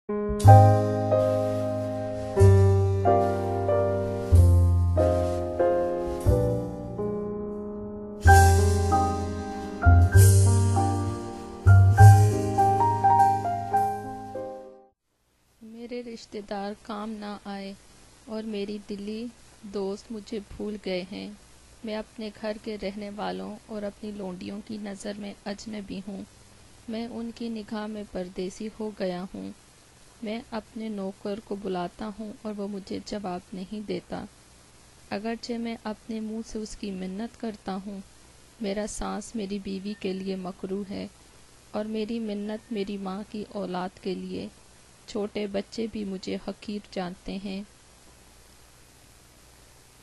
میرے رشتہ دار کام نہ آئے اور میری دلی دوست مجھے بھول گئے ہیں۔ میں اپنے گھر کے رہنے والوں اور اپنی لونڈیوں کی نظر میں اجنبی ہوں۔ میں ان کی نگاہ میں پردیسی ہو گیا ہوں۔ میں اپنے نوکر کو بلاتا ہوں اور وہ مجھے جواب نہیں دیتا، اگرچہ میں اپنے منہ سے اس کی منت کرتا ہوں۔ میرا سانس میری بیوی کے لیے مکروہ ہے اور میری منت میری ماں کی اولاد کے لیے۔ چھوٹے بچے بھی مجھے حقیر جانتے ہیں۔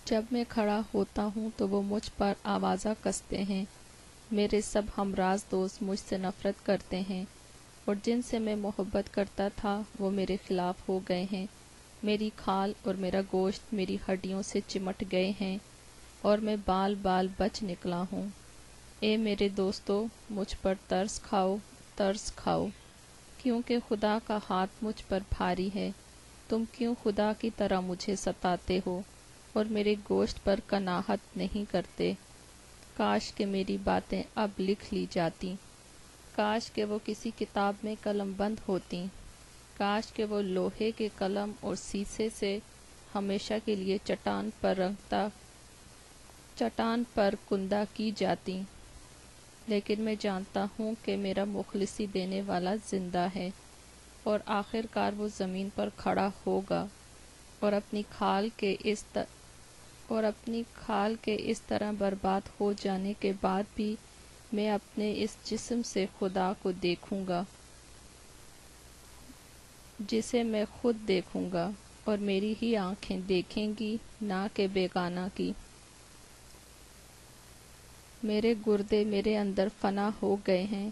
جب میں کھڑا ہوتا ہوں تو وہ مجھ پر آوازہ کستے ہیں۔ میرے سب ہمراز دوست مجھ سے نفرت کرتے ہیں اور جن سے میں محبت کرتا تھا وہ میرے خلاف ہو گئے ہیں۔ میری کھال اور میرا گوشت میری ہڈیوں سے چمٹ گئے ہیں اور میں بال بال بچ نکلا ہوں۔ اے میرے دوستو، مجھ پر ترس کھاؤ، کیونکہ خدا کا ہاتھ مجھ پر بھاری ہے۔ تم کیوں خدا کی طرح مجھے ستاتے ہو اور میرے گوشت پر قناعت نہیں کرتے؟ کاش کہ میری باتیں اب لکھ لی جاتی، کاش کہ وہ کسی کتاب میں قلم بند ہوتیں، کاش کہ وہ لوہے کے قلم اور سیسے سے ہمیشہ کے لیے چٹان پر کندہ کی جاتیں۔ لیکن میں جانتا ہوں کہ میرا مخلصی دینے والا زندہ ہے، اور آخر کار وہ زمین پر کھڑا ہوگا اور اپنی کھال کے اس طرح برباد ہو جانے کے بعد بھی میں اپنے اس جسم سے خدا کو دیکھوں گا، جسے میں خود دیکھوں گا، اور میری ہی آنکھیں دیکھیں گی، نہ کہ بیگانہ کی۔ میرے گردے میرے اندر فنا ہو گئے ہیں۔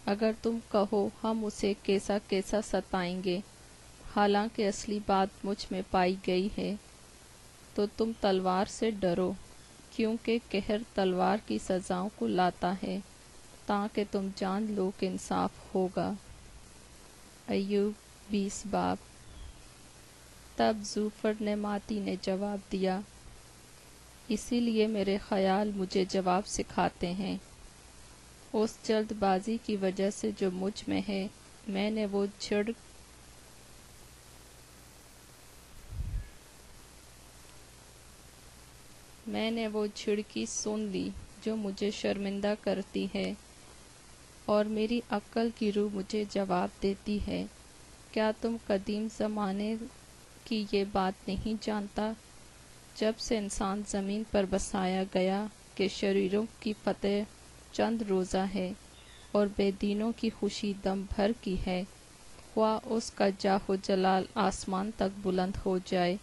اگر تم کہو ہم اسے کیسا کیسا ستائیں گے، حالانکہ اصلی بات مجھ میں پائی گئی ہے، تو تم تلوار سے ڈرو، کیونکہ قہر تلوار کی سزاؤں کو لاتا ہے، تاکہ تم جان لو کہ انصاف ہوگا۔ ایوب 20 باب۔ تب زوفر نعماتی نے جواب دیا، اسی لیے میرے خیال مجھے جواب سکھاتے ہیں۔ اس جلد بازی کی وجہ سے جو مجھ میں ہے، میں نے وہ جھڑکی سن لی جو مجھے شرمندہ کرتی ہے، اور میری عقل کی روح مجھے جواب دیتی ہے۔ کیا تم قدیم زمانے کی یہ بات نہیں جانتا، جب سے انسان زمین پر بسایا گیا، کہ شریروں کی فتح چند روزہ ہے اور بے دینوں کی خوشی دم بھر کی ہے؟ خواہ اس کا جاہ و جلال آسمان تک بلند ہو جائے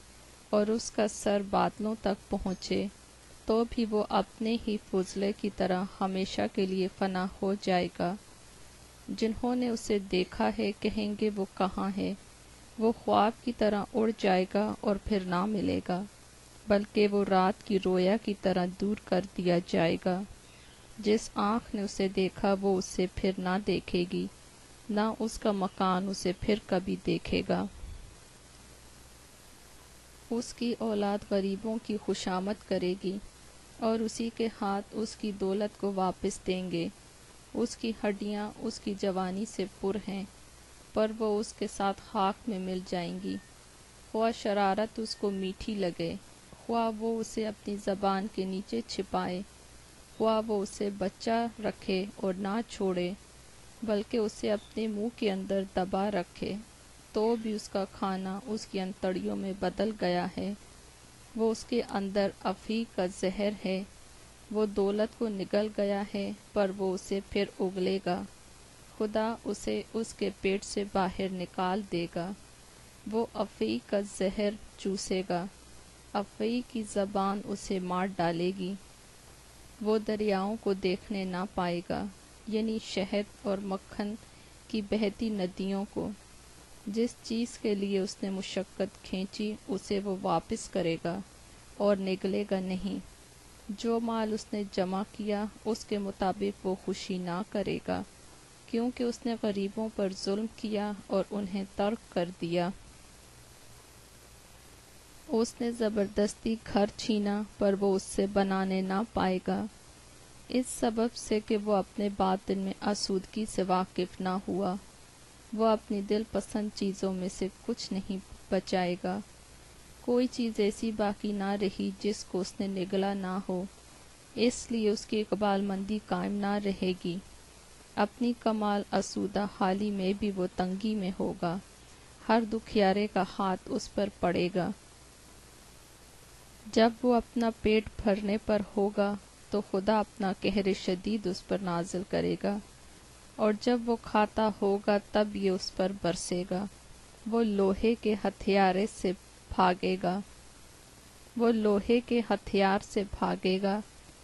اور اس کا سر بادلوں تک پہنچے، تو بھی وہ اپنے ہی فضلے کی طرح ہمیشہ کے لیے فنا ہو جائے گا۔ جنہوں نے اسے دیکھا ہے کہیں گے وہ کہاں ہے؟ وہ خواب کی طرح اڑ جائے گا اور پھر نہ ملے گا، بلکہ وہ رات کی رویا کی طرح دور کر دیا جائے گا۔ جس آنکھ نے اسے دیکھا وہ اسے پھر نہ دیکھے گی، نہ اس کا مکان اسے پھر کبھی دیکھے گا۔ اس کی اولاد غریبوں کی خوشامد کرے گی، اور اسی کے ہاتھ اس کی دولت کو واپس دیں گے۔ اس کی ہڈیاں اس کی جوانی سے پر ہیں، پر وہ اس کے ساتھ خاک میں مل جائیں گی۔ خواہ شرارت اس کو میٹھی لگے، خواہ وہ اسے اپنی زبان کے نیچے چھپائے، خواہ وہ اسے بچہ رکھے اور نہ چھوڑے، بلکہ اسے اپنے منہ کے اندر دبا رکھے، تو بھی اس کا کھانا اس کی انتڑیوں میں بدل گیا ہے۔ وہ اس کے اندر افعی کا زہر ہے۔ وہ دولت کو نگل گیا ہے، پر وہ اسے پھر اگلے گا۔ خدا اسے اس کے پیٹ سے باہر نکال دے گا۔ وہ افعی کا زہر چوسے گا، افعی کی زبان اسے مار ڈالے گی۔ وہ دریاؤں کو دیکھنے نہ پائے گا، یعنی شہد اور مکھن کی بہتی ندیوں کو۔ جس چیز کے لیے اس نے مشقت کھینچی اسے وہ واپس کرے گا اور نگلے گا نہیں۔ جو مال اس نے جمع کیا اس کے مطابق وہ خوشی نہ کرے گا۔ کیونکہ اس نے غریبوں پر ظلم کیا اور انہیں ترک کر دیا۔ اس نے زبردستی گھر چھینا پر وہ اس سے بنانے نہ پائے گا، اس سبب سے کہ وہ اپنے باطن میں آسودگی سے واقف نہ ہوا۔ وہ اپنی دل پسند چیزوں میں سے کچھ نہیں بچائے گا، کوئی چیز ایسی باقی نہ رہی جس کو اس نے نگلا نہ ہو، اس لیے اس کی اقبال مندی قائم نہ رہے گی۔ اپنی کمال آسودہ حالی میں بھی وہ تنگی میں ہوگا، ہر دکھیارے کا ہاتھ اس پر پڑے گا۔ جب وہ اپنا پیٹ بھرنے پر ہوگا تو خدا اپنا قہر شدید اس پر نازل کرے گا، اور جب وہ کھاتا ہوگا تب یہ اس پر برسے گا۔ وہ لوہے کے ہتھیار سے بھاگے گا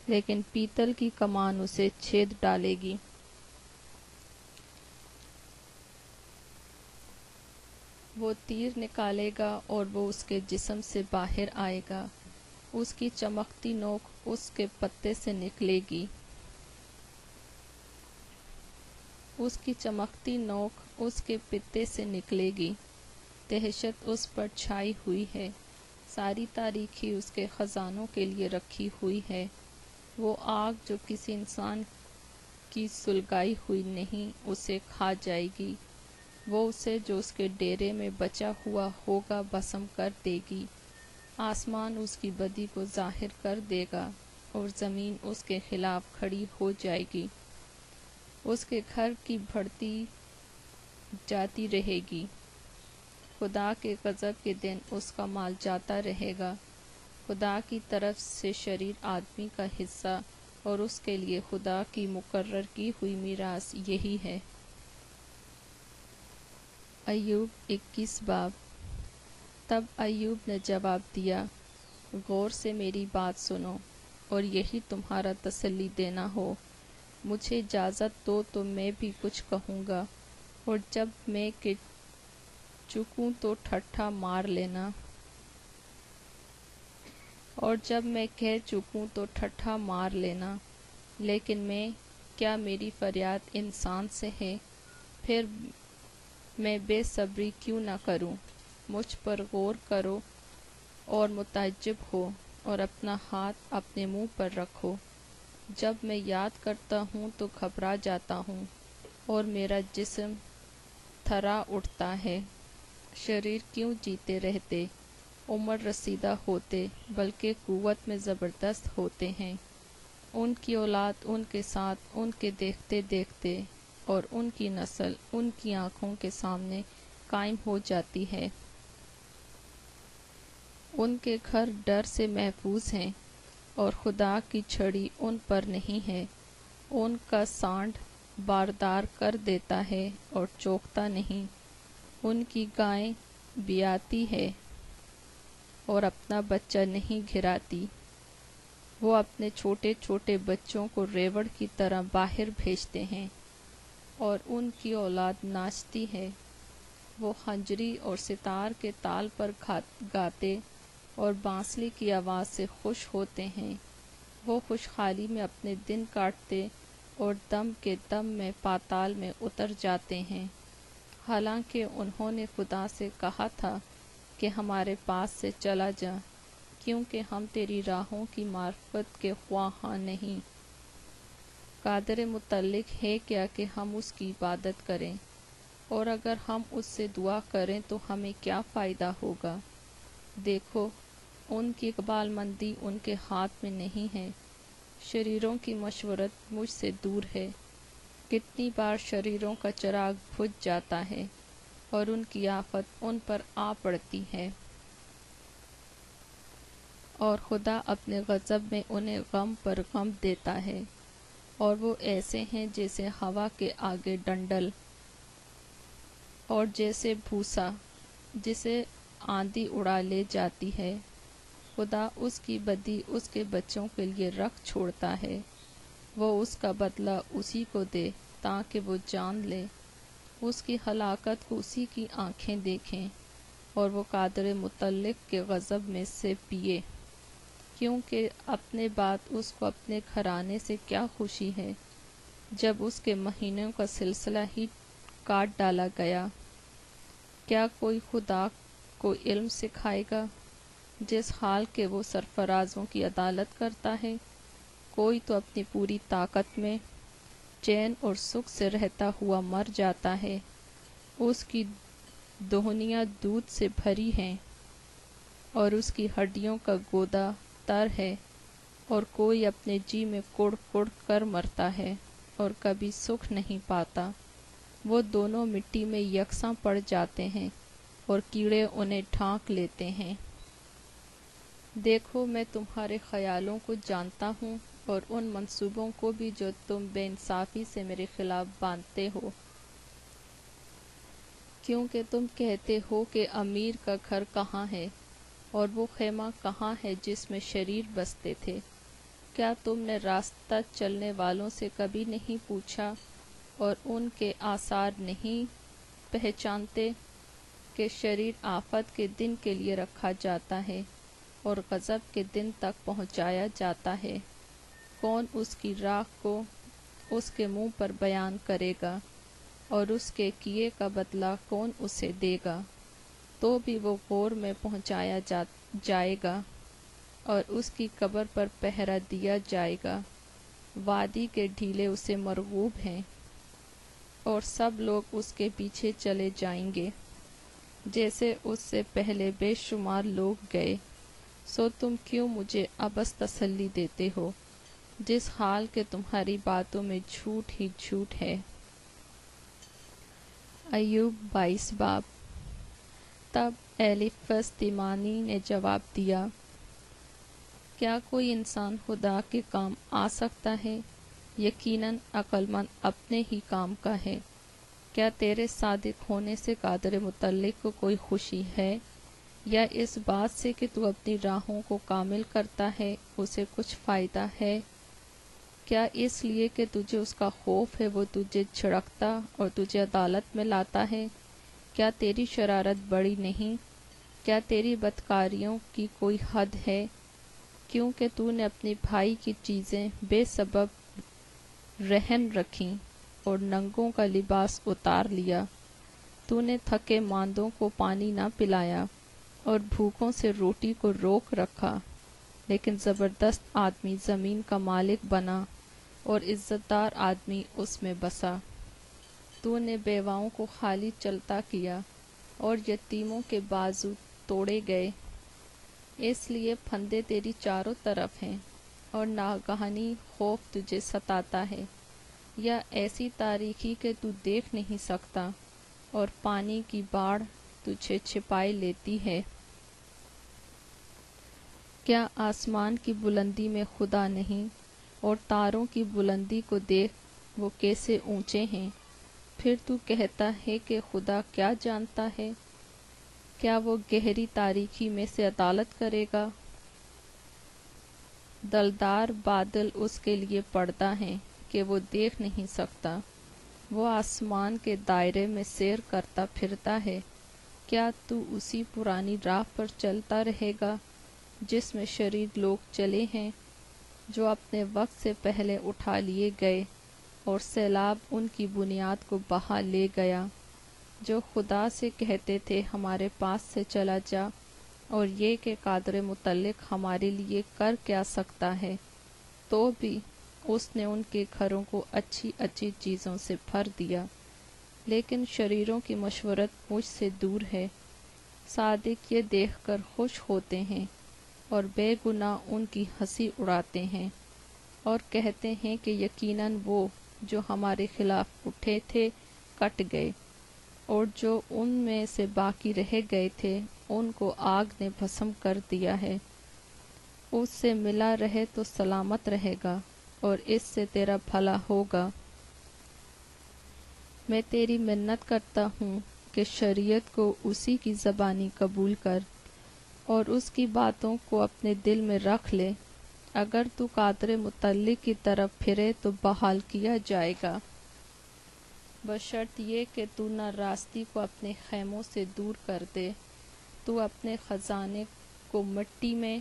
لیکن پیتل کی کمان اسے چھید ڈالے گی۔ وہ تیر نکالے گا اور وہ اس کے جسم سے باہر آئے گا، اس کی چمکتی نوک اس کے پتے سے نکلے گی، اس کی چمکتی نوک اس کے پتے سے نکلے گی۔ دہشت اس پر چھائی ہوئی ہے، ساری تاریکی اس کے خزانوں کے لیے رکھی ہوئی ہے۔ وہ آگ جو کسی انسان کی سلگائی ہوئی نہیں اسے کھا جائے گی، وہ اسے جو اس کے ڈیرے میں بچا ہوا ہوگا بھسم کر دے گی۔ آسمان اس کی بدی کو ظاہر کر دے گا اور زمین اس کے خلاف کھڑی ہو جائے گی۔ اس کے گھر کی بڑھتی جاتی رہے گی، خدا کے غضب کے دن اس کا مال جاتا رہے گا۔ خدا کی طرف سے شریر آدمی کا حصہ اور اس کے لیے خدا کی مقرر کی ہوئی میراث یہی ہے۔ ایوب 21 باب۔ تب ایوب نے جواب دیا، غور سے میری بات سنو اور یہی تمہارا تسلی دینا ہو۔ مجھے اجازت دو تو میں بھی کچھ کہوں گا، اور جب میں کہ چکوں تو ٹھٹھا مار لینا، اور جب میں کہہ چکوں تو ٹھٹھا مار لینا۔ لیکن کیا میری فریاد انسان سے ہے؟ پھر میں بے صبری کیوں نہ کروں؟ مجھ پر غور کرو اور متعجب ہو اور اپنا ہاتھ اپنے منہ پر رکھو۔ جب میں یاد کرتا ہوں تو گھبرا جاتا ہوں اور میرا جسم تھرا اٹھتا ہے۔ شریر کیوں جیتے رہتے، عمر رسیدہ ہوتے بلکہ قوت میں زبردست ہوتے ہیں۔ ان کی اولاد ان کے ساتھ ان کے دیکھتے دیکھتے اور ان کی نسل ان کی آنکھوں کے سامنے قائم ہو جاتی ہے۔ ان کے گھر ڈر سے محفوظ ہیں اور خدا کی چھڑی ان پر نہیں ہے۔ ان کا سانڈ باردار کر دیتا ہے اور چوکتا نہیں۔ ان کی گائیں بیاتی ہے اور اپنا بچہ نہیں گھراتی۔ وہ اپنے چھوٹے چھوٹے بچوں کو ریوڑ کی طرح باہر بھیجتے ہیں اور ان کی اولاد ناچتی ہے۔ وہ خنجری اور ستار کے تال پر گاتے اور بانسری کی آواز سے خوش ہوتے ہیں۔ وہ خوشحالی میں اپنے دن کاٹتے اور دم کے دم میں پاتال میں اتر جاتے ہیں، حالانکہ انہوں نے خدا سے کہا تھا کہ ہمارے پاس سے چلا جا، کیونکہ ہم تیری راہوں کی معرفت کے خواہاں نہیں۔ قادر متعلق ہے کیا کہ ہم اس کی عبادت کریں، اور اگر ہم اس سے دعا کریں تو ہمیں کیا فائدہ ہوگا؟ دیکھو، ان کی اقبال مندی ان کے ہاتھ میں نہیں ہے، شریروں کی مشورت مجھ سے دور ہے۔ کتنی بار شریروں کا چراغ بجھ جاتا ہے اور ان کی آفت ان پر آ پڑتی ہے، اور خدا اپنے غضب میں انہیں غم پر غم دیتا ہے، اور وہ ایسے ہیں جیسے ہوا کے آگے ڈنڈل اور جیسے بھوسا جسے آندھی اڑا لے جاتی ہے۔ خدا اس کی بدی اس کے بچوں کے لیے رکھ چھوڑتا ہے، وہ اس کا بدلہ اسی کو دے تاکہ وہ جان لے، اس کی ہلاکت کو اسی کی آنکھیں دیکھیں، اور وہ قادر متعلق کے غضب میں سے پیے، کیونکہ اپنے بعد اس کو اپنے گھرانے سے کیا خوشی ہے۔ جب اس کے مہینوں کا سلسلہ ہی کاٹ ڈالا گیا؟ کیا کوئی خدا کو علم سکھائے گا جس حال کے وہ سرفرازوں کی عدالت کرتا ہے؟ کوئی تو اپنی پوری طاقت میں چین اور سکھ سے رہتا ہوا مر جاتا ہے، اس کی دہنیاں دودھ سے بھری ہیں اور اس کی ہڈیوں کا گودا تر ہے، اور کوئی اپنے جی میں کڑ کڑ کر مرتا ہے اور کبھی سکھ نہیں پاتا۔ وہ دونوں مٹی میں یکساں پڑ جاتے ہیں اور کیڑے انہیں ڈھانک لیتے ہیں۔ دیکھو، میں تمہارے خیالوں کو جانتا ہوں اور ان منصوبوں کو بھی جو تم بے انصافی سے میرے خلاف باندھتے ہو، کیونکہ تم کہتے ہو کہ امیر کا گھر کہاں ہے اور وہ خیمہ کہاں ہے جس میں شریر بستے تھے۔ کیا تم نے راستہ چلنے والوں سے کبھی نہیں پوچھا اور ان کے آثار نہیں پہچانتے کہ شریر آفت کے دن کے لیے رکھا جاتا ہے اور غضب کے دن تک پہنچایا جاتا ہے؟ کون اس کی راہ کو اس کے منہ پر بیان کرے گا اور اس کے کیے کا بدلہ کون اسے دے گا؟ تو بھی وہ غور میں پہنچایا جائے گا اور اس کی قبر پر پہرا دیا جائے گا۔ وادی کے ڈھیلے اسے مرغوب ہیں اور سب لوگ اس کے پیچھے چلے جائیں گے جیسے اس سے پہلے بے شمار لوگ گئے۔ سو تم کیوں مجھے عبث تسلی دیتے ہو جس حال کہ تمہاری باتوں میں جھوٹ ہی جھوٹ ہے؟ ایوب 22 باب۔ تب ایلیفز تیمانی نے جواب دیا، کیا کوئی انسان خدا کے کام آ سکتا ہے؟ یقیناً عقل مند اپنے ہی کام کا ہے۔ کیا تیرے صادق ہونے سے قادر متعلق کو کوئی خوشی ہے، یا اس بات سے کہ تو اپنی راہوں کو کامل کرتا ہے اسے کچھ فائدہ ہے؟ کیا اس لیے کہ تجھے اس کا خوف ہے وہ تجھے جھڑکتا اور تجھے عدالت میں لاتا ہے؟ کیا تیری شرارت بڑی نہیں؟ کیا تیری بدکاریوں کی کوئی حد ہے؟ کیونکہ تو نے اپنے بھائی کی چیزیں بے سبب رہن رکھیں اور ننگوں کا لباس اتار لیا۔ تو نے تھکے ماندوں کو پانی نہ پلایا اور بھوکوں سے روٹی کو روک رکھا، لیکن زبردست آدمی زمین کا مالک بنا اور عزت دار آدمی اس میں بسا۔ تو نے بیواؤں کو خالی چلتا کیا اور یتیموں کے بازو توڑے گئے۔ اس لیے پھندے تیری چاروں طرف ہیں اور ناگہانی خوف تجھے ستاتا ہے، یا ایسی تاریکی کہ تو دیکھ نہیں سکتا اور پانی کی باڑھ تجھے چھپائے لیتی ہے۔ کیا آسمان کی بلندی میں خدا نہیں، اور تاروں کی بلندی کو دیکھ وہ کیسے اونچے ہیں؟ پھر تو کہتا ہے کہ خدا کیا جانتا ہے؟ کیا وہ گہری تاریکی میں سے عدالت کرے گا؟ دلدار بادل اس کے لیے پردہ ہیں کہ وہ دیکھ نہیں سکتا۔ وہ آسمان کے دائرے میں سیر کرتا پھرتا ہے۔ کیا تو اسی پرانی راہ پر چلتا رہے گا جس میں شریر لوگ چلے ہیں، جو اپنے وقت سے پہلے اٹھا لیے گئے اور سیلاب ان کی بنیاد کو بہا لے گیا، جو خدا سے کہتے تھے ہمارے پاس سے چلا جا، اور یہ کہ قادر متعلق ہمارے لیے کر کیا سکتا ہے؟ تو بھی اس نے ان کے گھروں کو اچھی اچھی چیزوں سے بھر دیا، لیکن شریروں کی مشورت مجھ سے دور ہے۔ صادق یہ دیکھ کر خوش ہوتے ہیں اور بے گناہ ان کی ہنسی اڑاتے ہیں اور کہتے ہیں کہ یقیناً وہ جو ہمارے خلاف اٹھے تھے کٹ گئے، اور جو ان میں سے باقی رہ گئے تھے ان کو آگ نے بھسم کر دیا ہے۔ اس سے ملا رہے تو سلامت رہے گا اور اس سے تیرا بھلا ہوگا۔ میں تیری منت کرتا ہوں کہ شریعت کو اسی کی زبانی قبول کر اور اس کی باتوں کو اپنے دل میں رکھ لے۔ اگر تو قادر متعلق کی طرف پھرے تو بحال کیا جائے گا، بشرط یہ کہ تو نہ راستی کو اپنے خیموں سے دور کر دے۔ تو اپنے خزانے کو مٹی میں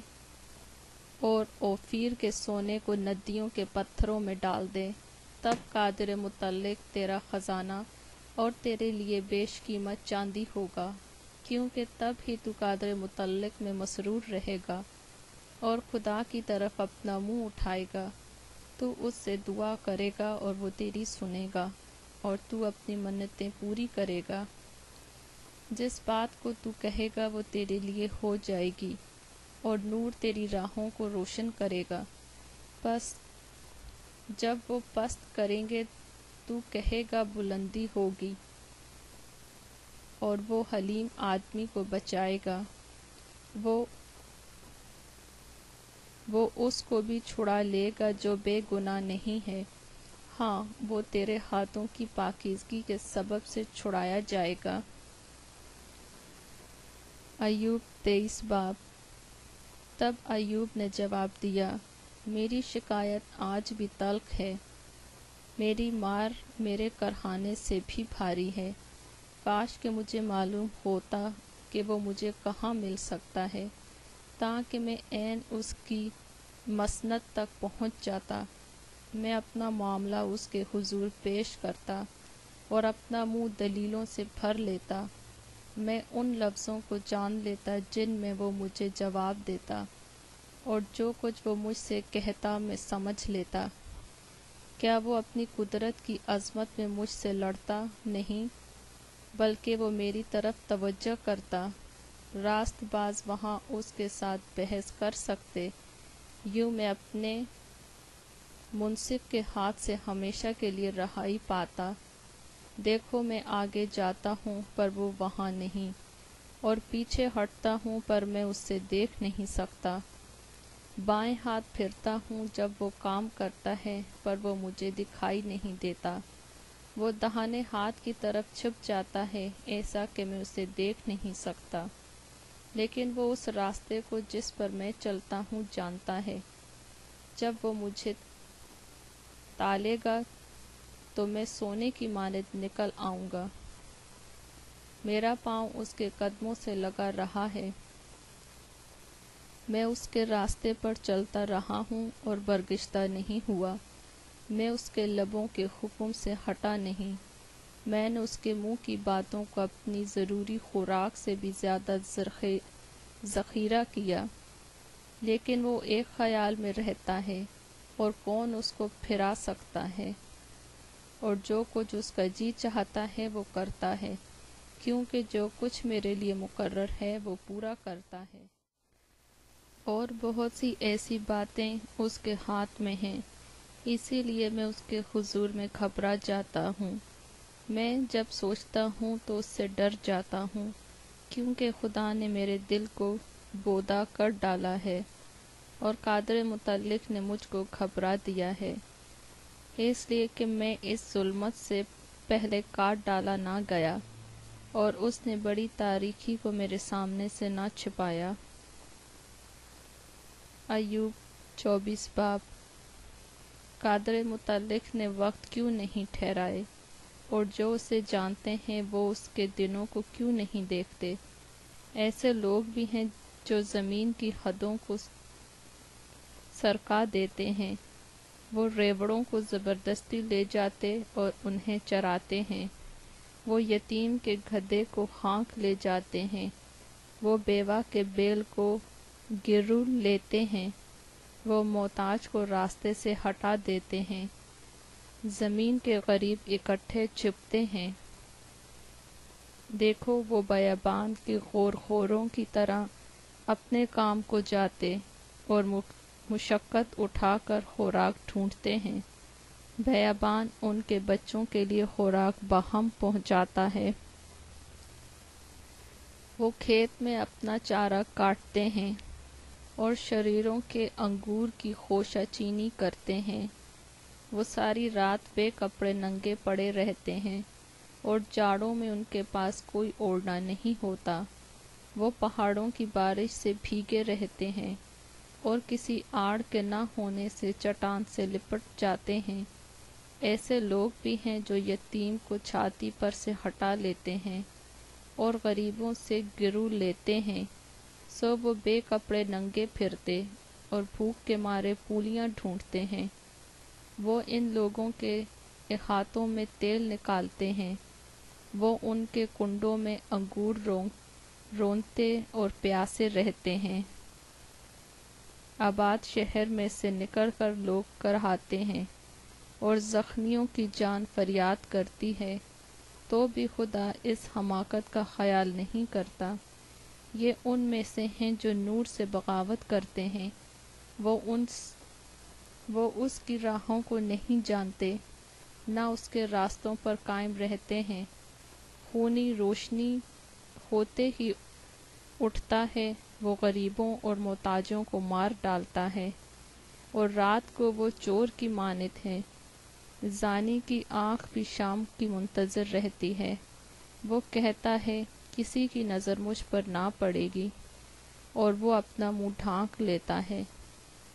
اور اوفیر کے سونے کو ندیوں کے پتھروں میں ڈال دے۔ تب قادر متعلق تیرا خزانہ اور تیرے لیے بیش قیمت چاندی ہوگا، کیونکہ تب ہی تو قادر متعلق میں مسرور رہے گا اور خدا کی طرف اپنا منہ اٹھائے گا۔ تو اس سے دعا کرے گا اور وہ تیری سنے گا، اور تو اپنی منتیں پوری کرے گا۔ جس بات کو تو کہے گا وہ تیرے لیے ہو جائے گی، اور نور تیری راہوں کو روشن کرے گا۔ بس جب وہ پست کریں گے تو کہے گا بلندی ہوگی، اور وہ حلیم آدمی کو بچائے گا، وہ اس کو بھی چھڑا لے گا جو بے گناہ نہیں ہے۔ ہاں، وہ تیرے ہاتھوں کی پاکیزگی کے سبب سے چھڑایا جائے گا۔ ایوب 23 باب۔ تب ایوب نے جواب دیا، میری شکایت آج بھی تلخ ہے، میری مار میرے کرہانے سے بھی بھاری ہے۔ کاش کہ مجھے معلوم ہوتا کہ وہ مجھے کہاں مل سکتا ہے، تاکہ میں عین اس کی مسند تک پہنچ جاتا۔ میں اپنا معاملہ اس کے حضور پیش کرتا اور اپنا منہ دلیلوں سے بھر لیتا۔ میں ان لفظوں کو جان لیتا جن میں وہ مجھے جواب دیتا، اور جو کچھ وہ مجھ سے کہتا میں سمجھ لیتا۔ کیا وہ اپنی قدرت کی عظمت میں مجھ سے لڑتا نہیں، بلکہ وہ میری طرف توجہ کرتا؟ راست باز وہاں اس کے ساتھ بحث کر سکتے، یوں میں اپنے منصف کے ہاتھ سے ہمیشہ کے لیے رہائی پاتا۔ دیکھو میں آگے جاتا ہوں پر وہ وہاں نہیں، اور پیچھے ہٹتا ہوں پر میں اس سے دیکھ نہیں سکتا۔ بائیں ہاتھ پھرتا ہوں جب وہ کام کرتا ہے پر وہ مجھے دکھائی نہیں دیتا۔ وہ داہنے ہاتھ کی طرف چھپ جاتا ہے ایسا کہ میں اسے دیکھ نہیں سکتا، لیکن وہ اس راستے کو جس پر میں چلتا ہوں جانتا ہے۔ جب وہ مجھے تالے گا تو میں سونے کی مانند نکل آؤں گا۔ میرا پاؤں اس کے قدموں سے لگا رہا ہے، میں اس کے راستے پر چلتا رہا ہوں اور برگشتہ نہیں ہوا۔ میں اس کے لبوں کے حکم سے ہٹا نہیں۔ میں نے اس کے منہ کی باتوں کو اپنی ضروری خوراک سے بھی زیادہ ذخیرہ کیا، لیکن وہ ایک خیال میں رہتا ہے، اور کون اس کو پھرا سکتا ہے؟ اور جو کچھ اس کا جی چاہتا ہے وہ کرتا ہے، کیونکہ جو کچھ میرے لیے مقرر ہے وہ پورا کرتا ہے۔ اور بہت سی ایسی باتیں اس کے ہاتھ میں ہیں، اسی لیے میں اس کے حضور میں گھبرا جاتا ہوں۔ میں جب سوچتا ہوں تو اس سے ڈر جاتا ہوں، کیونکہ خدا نے میرے دل کو بودا کر ڈالا ہے، اور قادر متعلق نے مجھ کو گھبرا دیا ہے، اس لیے کہ میں اس ظلمت سے پہلے کاٹ ڈالا نہ گیا، اور اس نے بڑی تاریکی کو میرے سامنے سے نہ چھپایا۔ ایوب 24 باب۔ قادر متعلق نے وقت کیوں نہیں ٹھہرائے، اور جو اسے جانتے ہیں وہ اس کے دنوں کو کیوں نہیں دیکھتے؟ ایسے لوگ بھی ہیں جو زمین کی حدوں کو سرکا دیتے ہیں، وہ ریوڑوں کو زبردستی لے جاتے اور انہیں چراتے ہیں، وہ یتیم کے گدھے کو ہانک لے جاتے ہیں، وہ بیوہ کے بیل کو گرو لیتے ہیں، وہ محتاج کو راستے سے ہٹا دیتے ہیں، زمین کے غریب اکٹھے چھپتے ہیں۔ دیکھو وہ بیابان کے غور خوروں کی طرح اپنے کام کو جاتے اور مشقت اٹھا کر خوراک ڈھونڈتے ہیں۔ بیابان ان کے بچوں کے لیے خوراک باہم پہنچاتا ہے۔ وہ کھیت میں اپنا چارہ کاٹتے ہیں اور شریروں کے انگور کی خوشہ چینی کرتے ہیں۔ وہ ساری رات بے کپڑے ننگے پڑے رہتے ہیں، اور جاڑوں میں ان کے پاس کوئی اوڑھنا نہیں ہوتا۔ وہ پہاڑوں کی بارش سے بھیگے رہتے ہیں، اور کسی آڑ کے نہ ہونے سے چٹان سے لپٹ جاتے ہیں۔ ایسے لوگ بھی ہیں جو یتیم کو چھاتی پر سے ہٹا لیتے ہیں اور غریبوں سے گرو لیتے ہیں، سو وہ بے کپڑے ننگے پھرتے اور بھوک کے مارے پولیاں ڈھونڈتے ہیں۔ وہ ان لوگوں کے کے ہاتھوں میں تیل نکالتے ہیں، وہ ان کے کنڈوں میں انگور رونتے اور پیاسے رہتے ہیں۔ آباد شہر میں سے نکل کر لوگ کراہتے ہیں، اور زخمیوں کی جان فریاد کرتی ہے، تو بھی خدا اس حماقت کا خیال نہیں کرتا۔ یہ ان میں سے ہیں جو نور سے بغاوت کرتے ہیں، وہ اس کی راہوں کو نہیں جانتے، نہ اس کے راستوں پر قائم رہتے ہیں۔ خونی روشنی ہوتے ہی اٹھتا ہے، وہ غریبوں اور محتاجوں کو مار ڈالتا ہے، اور رات کو وہ چور کی مانند ہے۔ زانی کی آنکھ بھی شام کی منتظر رہتی ہے، وہ کہتا ہے کسی کی نظر مجھ پر نہ پڑے گی، اور وہ اپنا منہ ڈھانک لیتا ہے۔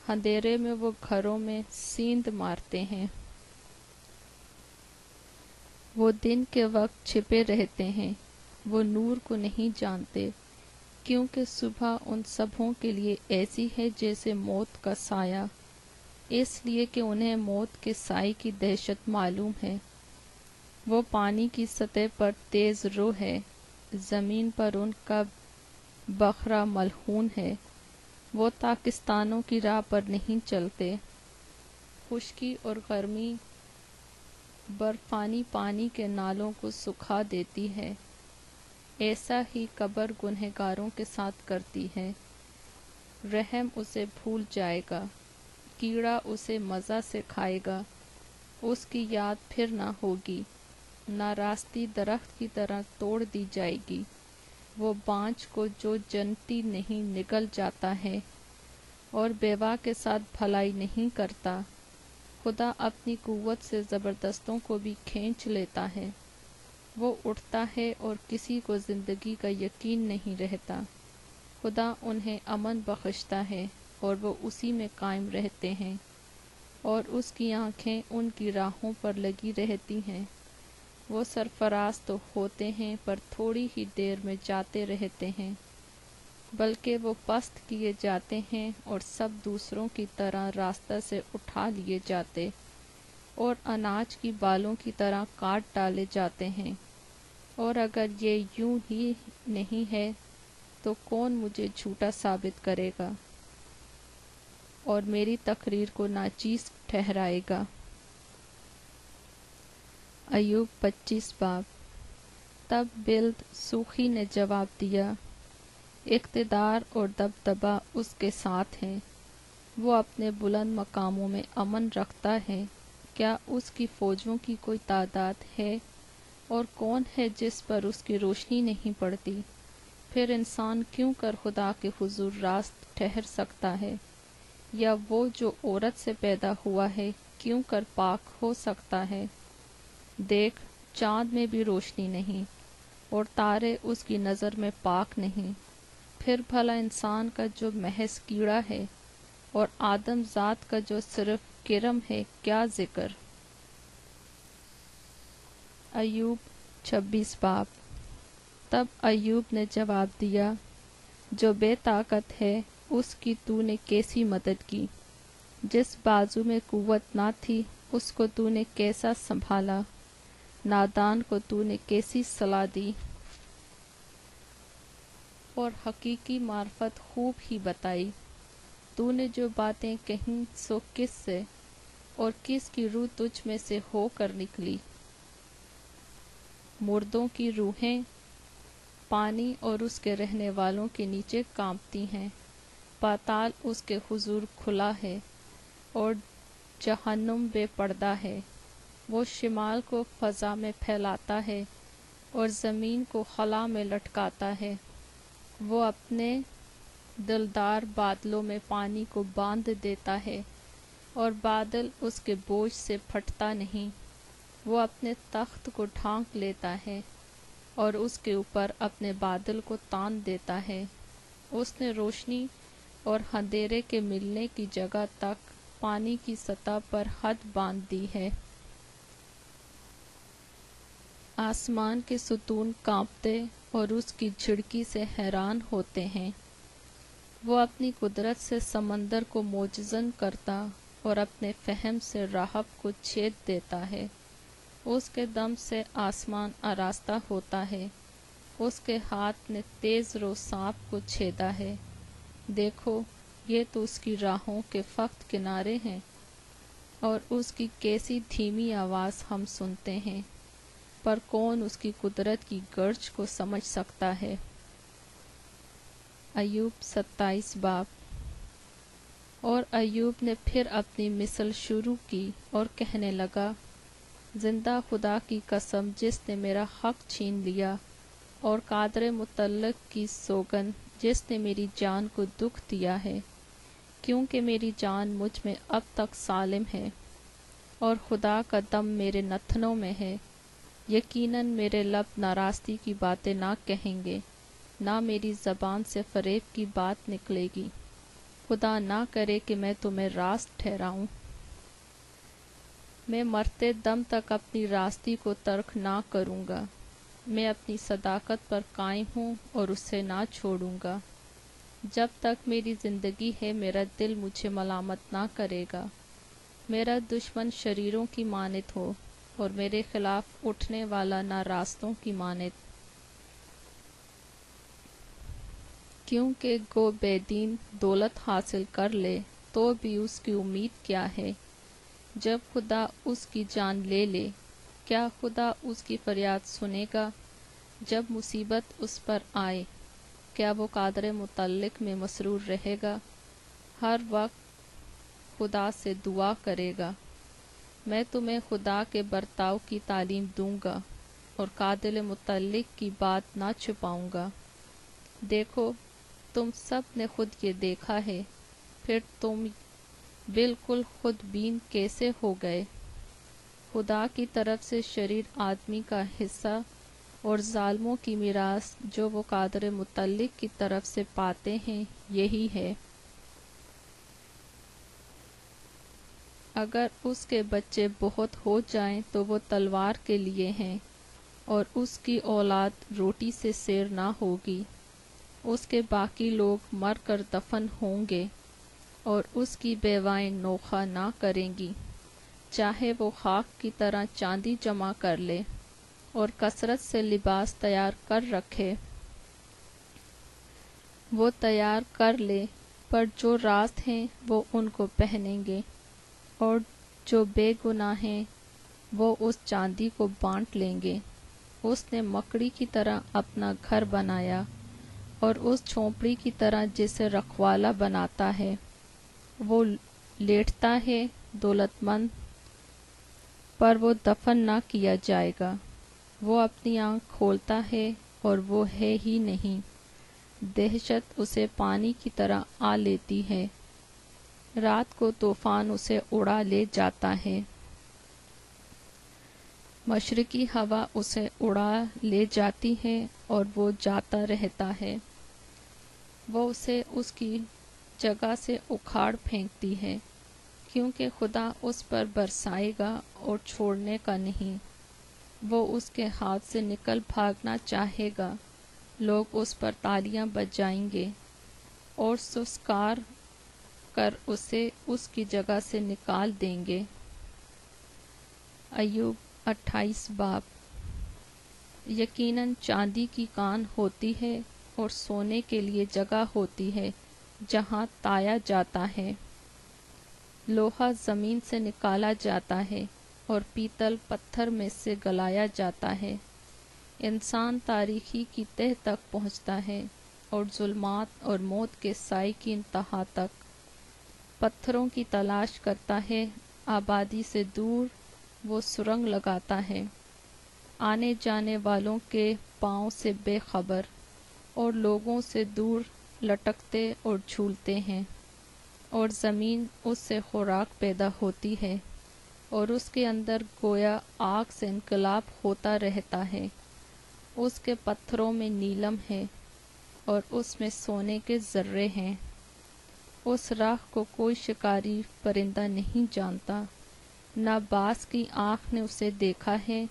اندھیرے میں وہ گھروں میں سیند مارتے ہیں۔ وہ دن کے وقت چھپے رہتے ہیں، وہ نور کو نہیں جانتے، کیونکہ صبح ان سبھوں کے لیے ایسی ہے جیسے موت کا سایہ، اس لیے کہ انہیں موت کے سائے کی دہشت معلوم ہے۔ وہ پانی کی سطح پر تیز رو ہے، زمین پر ان کا بخرا ملعون ہے۔ وہ پاکستانوں کی راہ پر نہیں چلتے۔ خشکی اور گرمی برفانی پانی کے نالوں کو سکھا دیتی ہے، ایسا ہی قبر گنہگاروں کے ساتھ کرتی ہے۔ رحم اسے بھول جائے گا، کیڑا اسے مزہ سے کھائے گا، اس کی یاد پھر نہ ہوگی۔ ناراستی درخت کی طرح توڑ دی جائے گی، وہ بانجھ کو جو جنتی نہیں نگل جاتا ہے، اور بیوہ کے ساتھ بھلائی نہیں کرتا۔ خدا اپنی قوت سے زبردستوں کو بھی کھینچ لیتا ہے۔ وہ اٹھتا ہے اور کسی کو زندگی کا یقین نہیں رہتا۔ خدا انہیں امن بخشتا ہے، اور وہ اسی میں قائم رہتے ہیں، اور اس کی آنکھیں ان کی راہوں پر لگی رہتی ہیں۔ وہ سرفراز تو ہوتے ہیں پر تھوڑی ہی دیر میں جاتے رہتے ہیں، بلکہ وہ پست کیے جاتے ہیں اور سب دوسروں کی طرح راستہ سے اٹھا لیے جاتے، اور اناج کی بالوں کی طرح کاٹ ڈالے جاتے ہیں۔ اور اگر یہ یوں ہی نہیں ہے تو کون مجھے جھوٹا ثابت کرے گا اور میری تقریر کو ناچیز ٹھہرائے گا؟ ایوب 25 باب۔ تب بلد سوخی نے جواب دیا، اقتدار اور دبدبہ اس کے ساتھ ہے، وہ اپنے بلند مقاموں میں امن رکھتا ہے۔ کیا اس کی فوجوں کی کوئی تعداد ہے؟ اور کون ہے جس پر اس کی روشنی نہیں پڑتی؟ پھر انسان کیوں کر خدا کے حضور راست ٹھہر سکتا ہے؟ یا وہ جو عورت سے پیدا ہوا ہے کیوں کر پاک ہو سکتا ہے؟ دیکھ، چاند میں بھی روشنی نہیں، اور تارے اس کی نظر میں پاک نہیں۔ پھر بھلا انسان کا جو محض کیڑا ہے، اور آدم ذات کا جو صرف کرم ہے، کیا ذکر؟ ایوب 26 باب۔ تب ایوب نے جواب دیا، جو بے طاقت ہے اس کی تو نے کیسی مدد کی؟ جس بازو میں قوت نہ تھی اس کو تو نے کیسا سنبھالا؟ نادان کو تو نے کیسی صلاح دی؟ اور حقیقی معرفت خوب ہی بتائی۔ تو نے جو باتیں کہیں سو کس سے، اور کس کی روح تجھ میں سے ہو کر نکلی؟ مردوں کی روحیں پانی اور اس کے رہنے والوں کے نیچے کانپتی ہیں۔ پاتال اس کے حضور کھلا ہے، اور جہنم بے پردہ ہے۔ وہ شمال کو فضا میں پھیلاتا ہے، اور زمین کو خلا میں لٹکاتا ہے۔ وہ اپنے دلدار بادلوں میں پانی کو باندھ دیتا ہے، اور بادل اس کے بوجھ سے پھٹتا نہیں۔ وہ اپنے تخت کو ڈھانک لیتا ہے، اور اس کے اوپر اپنے بادل کو تان دیتا ہے۔ اس نے روشنی اور اندھیرے کے ملنے کی جگہ تک پانی کی سطح پر حد باندھ دی ہے۔ آسمان کے ستون کانپتے اور اس کی جھڑکی سے حیران ہوتے ہیں۔ وہ اپنی قدرت سے سمندر کو معجزن کرتا اور اپنے فہم سے راہب کو چھید دیتا ہے۔ اس کے دم سے آسمان آراستہ ہوتا ہے، اس کے ہاتھ نے تیز رو سانپ کو چھیدا ہے۔ دیکھو، یہ تو اس کی راہوں کے فقط کنارے ہیں، اور اس کی کیسی دھیمی آواز ہم سنتے ہیں، پر کون اس کی قدرت کی گرج کو سمجھ سکتا ہے۔ ایوب 27 باب۔ اور ایوب نے پھر اپنی مثل شروع کی اور کہنے لگا، زندہ خدا کی قسم جس نے میرا حق چھین لیا، اور قادر مطلق کی سوگند جس نے میری جان کو دکھ دیا ہے، کیونکہ میری جان مجھ میں اب تک سالم ہے، اور خدا کا دم میرے نتنوں میں ہے۔ یقیناً میرے لب ناراستی کی باتیں نہ کہیں گے، نہ میری زبان سے فریب کی بات نکلے گی۔ خدا نہ کرے کہ میں تمہیں راست ٹھہراؤں۔ میں مرتے دم تک اپنی راستی کو ترک نہ کروں گا۔ میں اپنی صداقت پر قائم ہوں اور اسے نہ چھوڑوں گا۔ جب تک میری زندگی ہے میرا دل مجھے ملامت نہ کرے گا۔ میرا دشمن شریروں کی مانند ہو، اور میرے خلاف اٹھنے والا ناراستوں کی مانند۔ کیونکہ گو بے دین دولت حاصل کر لے تو بھی اس کی امید کیا ہے؟ جب خدا اس کی جان لے لے، کیا خدا اس کی فریاد سنے گا؟ جب مصیبت اس پر آئے، کیا وہ قادر مطلق میں مسرور رہے گا؟ ہر وقت خدا سے دعا کرے گا۔ میں تمہیں خدا کے برتاؤ کی تعلیم دوں گا، اور قادر مطلق کی بات نہ چھپاؤں گا۔ دیکھو، تم سب نے خود یہ دیکھا ہے، پھر تم بالکل خود بین کیسے ہو گئے؟ خدا کی طرف سے شریر آدمی کا حصہ اور ظالموں کی میراث جو وہ قادر مطلق کی طرف سے پاتے ہیں یہی ہے۔ اگر اس کے بچے بہت ہو جائیں تو وہ تلوار کے لیے ہیں، اور اس کی اولاد روٹی سے سیر نہ ہوگی۔ اس کے باقی لوگ مر کر دفن ہوں گے، اور اس کی بیوائیں نوحہ نہ کریں گی، چاہے وہ خاک کی طرح چاندی جمع کر لے اور کثرت سے لباس تیار کر رکھے۔ وہ تیار کر لے، پر جو راست ہیں وہ ان کو پہنیں گے، اور جو بے گناہ ہیں وہ اس چاندی کو بانٹ لیں گے۔ اس نے مکڑی کی طرح اپنا گھر بنایا، اور اس جھونپڑی کی طرح جسے رکھوالا بناتا ہے۔ وہ لیٹتا ہے دولت مند، پر وہ دفن نہ کیا جائے گا۔ وہ اپنی آنکھ کھولتا ہے اور وہ ہے ہی نہیں۔ دہشت اسے پانی کی طرح آ لیتی ہے، رات کو طوفان اسے اڑا لے جاتا ہے۔ مشرقی ہوا اسے اڑا لے جاتی ہے اور وہ جاتا رہتا ہے۔ وہ اسے اس کی جگہ سے اکھاڑ پھینکتی ہے، کیونکہ خدا اس پر برسائے گا اور چھوڑنے کا نہیں۔ وہ اس کے ہاتھ سے نکل بھاگنا چاہے گا، لوگ اس پر تالیاں بجائیں گے، اور سسکار کر اسے اس کی جگہ سے نکال دیں گے۔ ایوب 28 باب۔ یقیناً چاندی کی کان ہوتی ہے اور سونے کے لیے جگہ ہوتی ہے جہاں تایا جاتا ہے۔ لوہا زمین سے نکالا جاتا ہے اور پیتل پتھر میں سے گلایا جاتا ہے۔ انسان تاریکی کی تہہ تک پہنچتا ہے اور ظلمات اور موت کے سائے کی انتہا تک۔ پتھروں کی تلاش کرتا ہے، آبادی سے دور وہ سرنگ لگاتا ہے، آنے جانے والوں کے پاؤں سے بے خبر، اور لوگوں سے دور لٹکتے اور جھولتے ہیں۔ اور زمین اس سے خوراک پیدا ہوتی ہے، اور اس کے اندر گویا آگ سے انقلاب ہوتا رہتا ہے۔ اس کے پتھروں میں نیلم ہے، اور اس میں سونے کے ذرے ہیں۔ اس راہ کو کوئی شکاری پرندہ نہیں جانتا، نہ باز کی آنکھ نے اسے دیکھا ہے،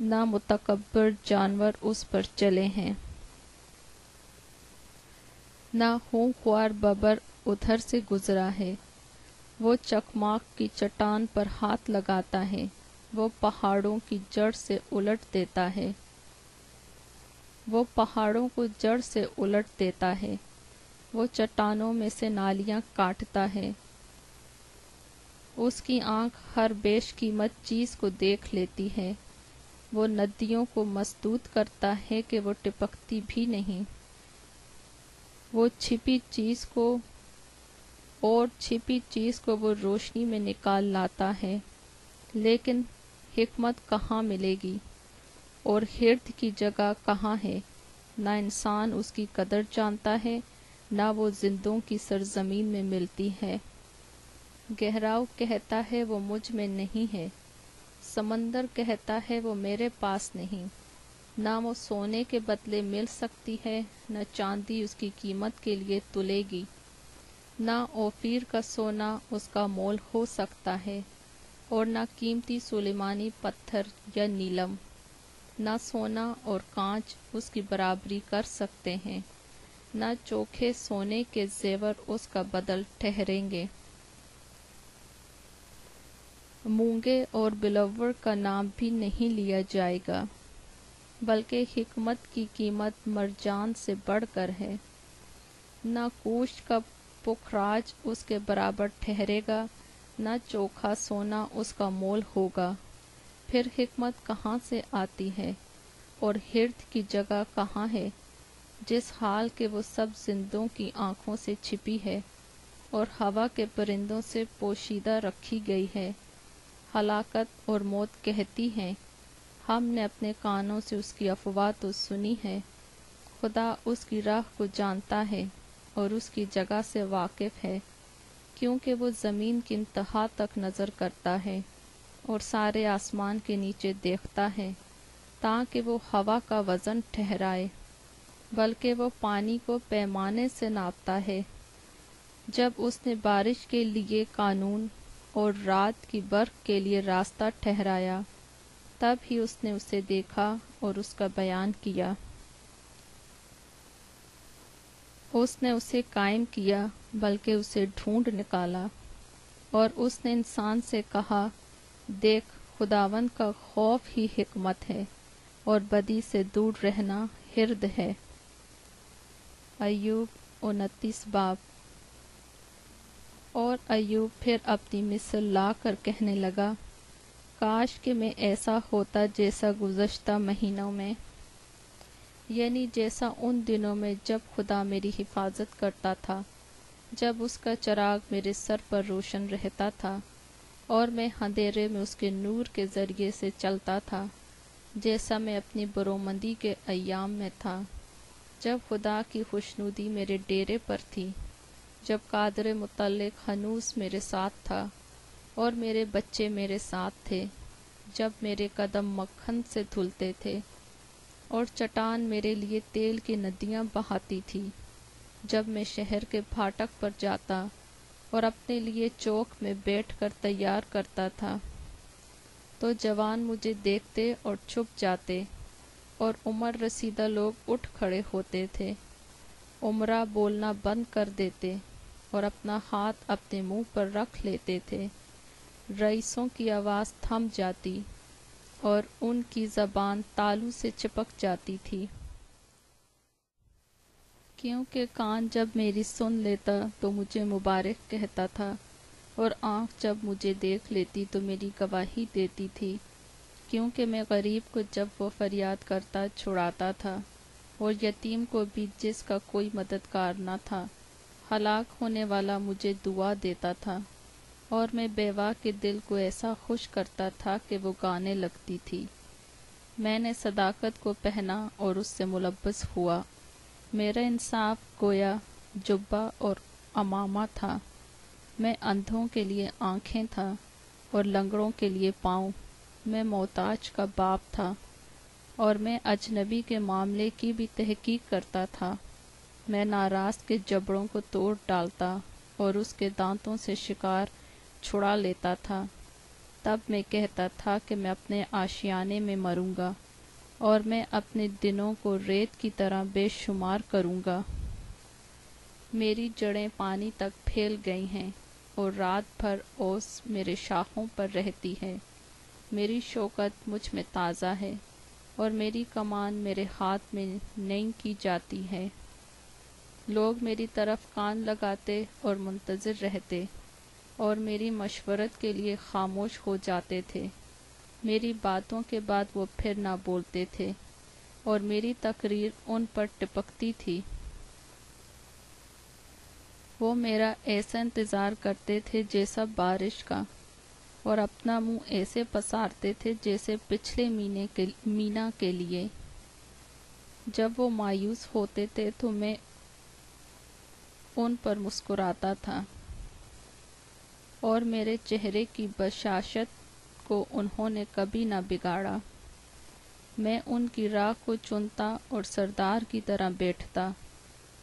نہ متکبر جانور اس پر چلے ہیں۔ نہ خونخوار ببر ادھر سے گزرا ہے۔ وہ چکماق کی چٹان پر ہاتھ لگاتا ہے، وہ پہاڑوں کی جڑ سے الٹ دیتا ہے، وہ پہاڑوں کو جڑ سے الٹ دیتا ہے، وہ چٹانوں میں سے نالیاں کاٹتا ہے۔ اس کی آنکھ ہر بیش قیمت چیز کو دیکھ لیتی ہے، وہ ندیوں کو مسدود کرتا ہے کہ وہ ٹپکتی بھی نہیں، وہ چھپی چیز کو وہ روشنی میں نکال لاتا ہے۔ لیکن حکمت کہاں ملے گی اور ہرد کی جگہ کہاں ہے؟ نہ انسان اس کی قدر جانتا ہے، نہ وہ زندوں کی سرزمین میں ملتی ہے۔ گہراؤ کہتا ہے وہ مجھ میں نہیں ہے، سمندر کہتا ہے وہ میرے پاس نہیں۔ نہ وہ سونے کے بدلے مل سکتی ہے، نہ چاندی اس کی قیمت کے لیے تلے گی، نہ اوفیر کا سونا اس کا مول ہو سکتا ہے، اور نہ قیمتی سلیمانی پتھر یا نیلم، نہ سونا اور کانچ اس کی برابری کر سکتے ہیں، نہ چوکھے سونے کے زیور اس کا بدل ٹھہریں گے۔ مونگے اور بلور کا نام بھی نہیں لیا جائے گا، بلکہ حکمت کی قیمت مرجان سے بڑھ کر ہے۔ نہ کوش کا پکھراج اس کے برابر ٹھہرے گا، نہ چوکھا سونا اس کا مول ہوگا۔ پھر حکمت کہاں سے آتی ہے اور ہرد کی جگہ کہاں ہے، جس حال کہ وہ سب زندوں کی آنکھوں سے چھپی ہے اور ہوا کے پرندوں سے پوشیدہ رکھی گئی ہے۔ ہلاکت اور موت کہتی ہیں، ہم نے اپنے کانوں سے اس کی افواہ تو سنی ہے۔ خدا اس کی راہ کو جانتا ہے اور اس کی جگہ سے واقف ہے، کیونکہ وہ زمین کی انتہا تک نظر کرتا ہے اور سارے آسمان کے نیچے دیکھتا ہے، تاکہ وہ ہوا کا وزن ٹھہرائے، بلکہ وہ پانی کو پیمانے سے ناپتا ہے۔ جب اس نے بارش کے لیے قانون اور رات کی برق کے لیے راستہ ٹھہرایا، تب ہی اس نے اسے دیکھا اور اس کا بیان کیا۔ اس نے اسے قائم کیا، بلکہ اسے ڈھونڈ نکالا۔ اور اس نے انسان سے کہا، دیکھ، خداوند کا خوف ہی حکمت ہے، اور بدی سے دور رہنا ہرد ہے۔ ایوب 29 باب۔ اور ایوب پھر اپنی مثل لا کر کہنے لگا، کاش کہ میں ایسا ہوتا جیسا گزشتہ مہینوں میں، یعنی جیسا ان دنوں میں جب خدا میری حفاظت کرتا تھا، جب اس کا چراغ میرے سر پر روشن رہتا تھا اور میں اندھیرے میں اس کے نور کے ذریعے سے چلتا تھا، جیسا میں اپنی برومندی کے ایام میں تھا، جب خدا کی خوشنودی میرے ڈیرے پر تھی، جب قادر متعلق ہنوز میرے ساتھ تھا اور میرے بچے میرے ساتھ تھے، جب میرے قدم مکھن سے دھلتے تھے اور چٹان میرے لیے تیل کی ندیاں بہاتی تھی، جب میں شہر کے پھاٹک پر جاتا اور اپنے لیے چوک میں بیٹھ کر تیار کرتا تھا، تو جوان مجھے دیکھتے اور چھپ جاتے، اور عمر رسیدہ لوگ اٹھ کھڑے ہوتے تھے، عمرہ بولنا بند کر دیتے اور اپنا ہاتھ اپنے منہ پر رکھ لیتے تھے، رئیسوں کی آواز تھم جاتی اور ان کی زبان تالو سے چپک جاتی تھی، کیونکہ کان جب میری سن لیتا تو مجھے مبارک کہتا تھا، اور آنکھ جب مجھے دیکھ لیتی تو میری گواہی دیتی تھی، کیونکہ میں غریب کو جب وہ فریاد کرتا چھڑاتا تھا، اور یتیم کو بھی جس کا کوئی مددگار نہ تھا، ہلاک ہونے والا مجھے دعا دیتا تھا، اور میں بیوہ کے دل کو ایسا خوش کرتا تھا کہ وہ گانے لگتی تھی۔ میں نے صداقت کو پہنا اور اس سے ملبس ہوا، میرا انصاف گویا جبہ اور عمامہ تھا، میں اندھوں کے لیے آنکھیں تھا اور لنگڑوں کے لیے پاؤں، میں محتاج کا باپ تھا، اور میں اجنبی کے معاملے کی بھی تحقیق کرتا تھا، میں ناراض کے جبڑوں کو توڑ ڈالتا اور اس کے دانتوں سے شکار چھڑا لیتا تھا، تب میں کہتا تھا کہ میں اپنے آشیانے میں مروں گا، اور میں اپنے دنوں کو ریت کی طرح بے شمار کروں گا۔ میری جڑیں پانی تک پھیل گئی ہیں اور رات بھر اوس میرے شاخوں پر رہتی ہے، میری شوکت مجھ میں تازہ ہے اور میری کمان میرے ہاتھ میں نہیں کی جاتی ہے۔ لوگ میری طرف کان لگاتے اور منتظر رہتے اور میری مشورت کے لیے خاموش ہو جاتے تھے۔ میری باتوں کے بعد وہ پھر نہ بولتے تھے اور میری تقریر ان پر ٹپکتی تھی۔ وہ میرا ایسا انتظار کرتے تھے جیسا بارش کا، اور اپنا منہ ایسے پسارتے تھے جیسے پچھلے مینا کے لیے۔ جب وہ مایوس ہوتے تھے تو میں ان پر مسکراتا تھا، اور میرے چہرے کی بشاشت کو انہوں نے کبھی نہ بگاڑا۔ میں ان کی راہ کو چنتا اور سردار کی طرح بیٹھتا۔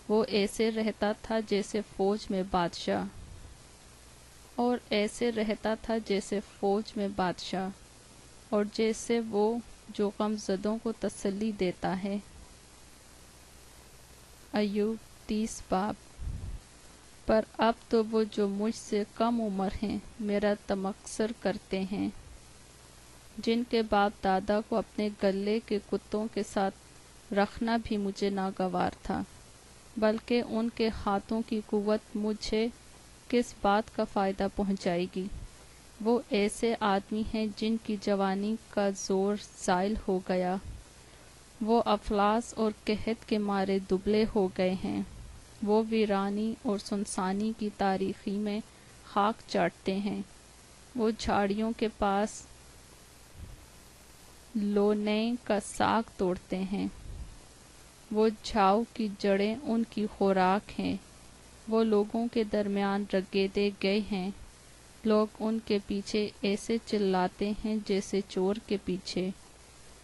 وہ ایسے رہتا تھا جیسے فوج میں بادشاہ، اور ایسے رہتا تھا جیسے فوج میں بادشاہ، اور جیسے وہ جو غم زدوں کو تسلی دیتا ہے۔ ایوب 30 باب۔ پر اب تو وہ جو مجھ سے کم عمر ہیں میرا تمکثر کرتے ہیں، جن کے باپ دادا کو اپنے گلے کے کتوں کے ساتھ رکھنا بھی مجھے ناگوار تھا، بلکہ ان کے ہاتھوں کی قوت مجھے کس بات کا فائدہ پہنچائے گی۔ وہ ایسے آدمی ہیں جن کی جوانی کا زور زائل ہو گیا، وہ افلاس اور قحط کے مارے دبلے ہو گئے ہیں، وہ ویرانی اور سنسانی کی تاریکی میں خاک چاٹتے ہیں، وہ جھاڑیوں کے پاس لونے کا ساگ توڑتے ہیں، وہ جھاؤ کی جڑیں ان کی خوراک ہیں، وہ لوگوں کے درمیان رگیدے گئے ہیں، لوگ ان کے پیچھے ایسے چلاتے ہیں جیسے چور کے پیچھے۔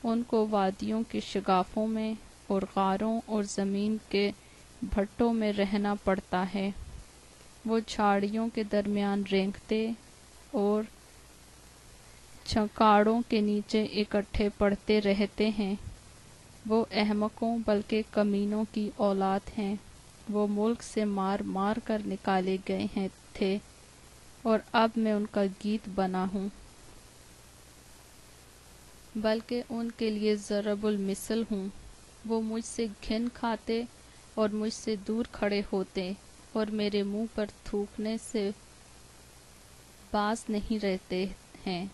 ان کو وادیوں کی شگافوں میں اور غاروں اور زمین کے بھٹوں میں رہنا پڑتا ہے، وہ جھاڑیوں کے درمیان رینگتے اور چھکاڑوں کے نیچے اکٹھے پڑتے رہتے ہیں۔ وہ احمقوں بلکہ کمینوں کی اولاد ہیں، وہ ملک سے مار مار کر نکالے گئے تھے، اور اب میں ان کا گیت بنا ہوں، بلکہ ان کے لیے ضرب المثل ہوں۔ وہ مجھ سے گھن کھاتے اور مجھ سے دور کھڑے ہوتے، اور میرے منہ پر تھوکنے سے باز نہیں رہتے ہیں،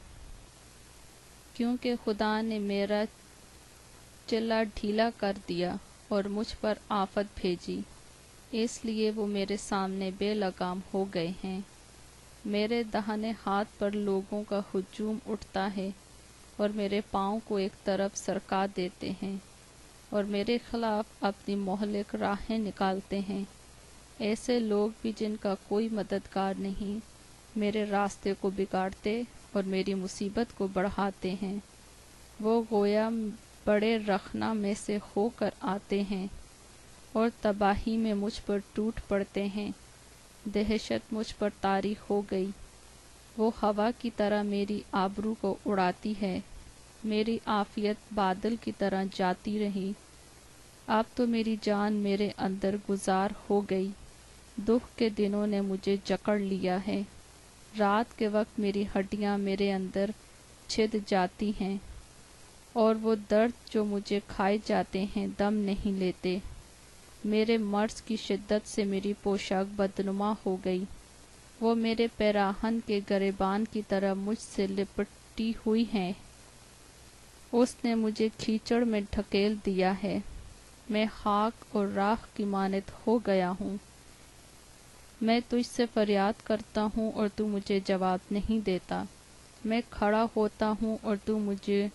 کیونکہ خدا نے میرا چلا ڈھیلا کر دیا اور مجھ پر آفت بھیجی، اس لیے وہ میرے سامنے بے لگام ہو گئے ہیں۔ میرے داہنے ہاتھ پر لوگوں کا ہجوم اٹھتا ہے اور میرے پاؤں کو ایک طرف سرکا دیتے ہیں، اور میرے خلاف اپنی مہلک راہیں نکالتے ہیں۔ ایسے لوگ بھی جن کا کوئی مددگار نہیں، میرے راستے کو بگاڑتے اور میری مصیبت کو بڑھاتے ہیں۔ وہ گویا بڑے رخنا میں سے ہو کر آتے ہیں اور تباہی میں مجھ پر ٹوٹ پڑتے ہیں۔ دہشت مجھ پر طاری ہو گئی، وہ ہوا کی طرح میری آبرو کو اڑاتی ہے، میری عافیت بادل کی طرح جاتی رہی۔ اب تو میری جان میرے اندر گزار ہو گئی، دکھ کے دنوں نے مجھے جکڑ لیا ہے، رات کے وقت میری ہڈیاں میرے اندر چھد جاتی ہیں، اور وہ درد جو مجھے کھائے جاتے ہیں دم نہیں لیتے۔ میرے مرض کی شدت سے میری پوشاک بدنما ہو گئی، وہ میرے پیراہن کے گریبان کی طرح مجھ سے لپٹی ہوئی ہیں۔ اس نے مجھے کیچڑ میں ڈھکیل دیا ہے، میں خاک اور راکھ کی مانند ہو گیا ہوں۔ میں تجھ سے فریاد کرتا ہوں اور تو مجھے جواب نہیں دیتا، میں کھڑا ہوتا ہوں اور تو مجھے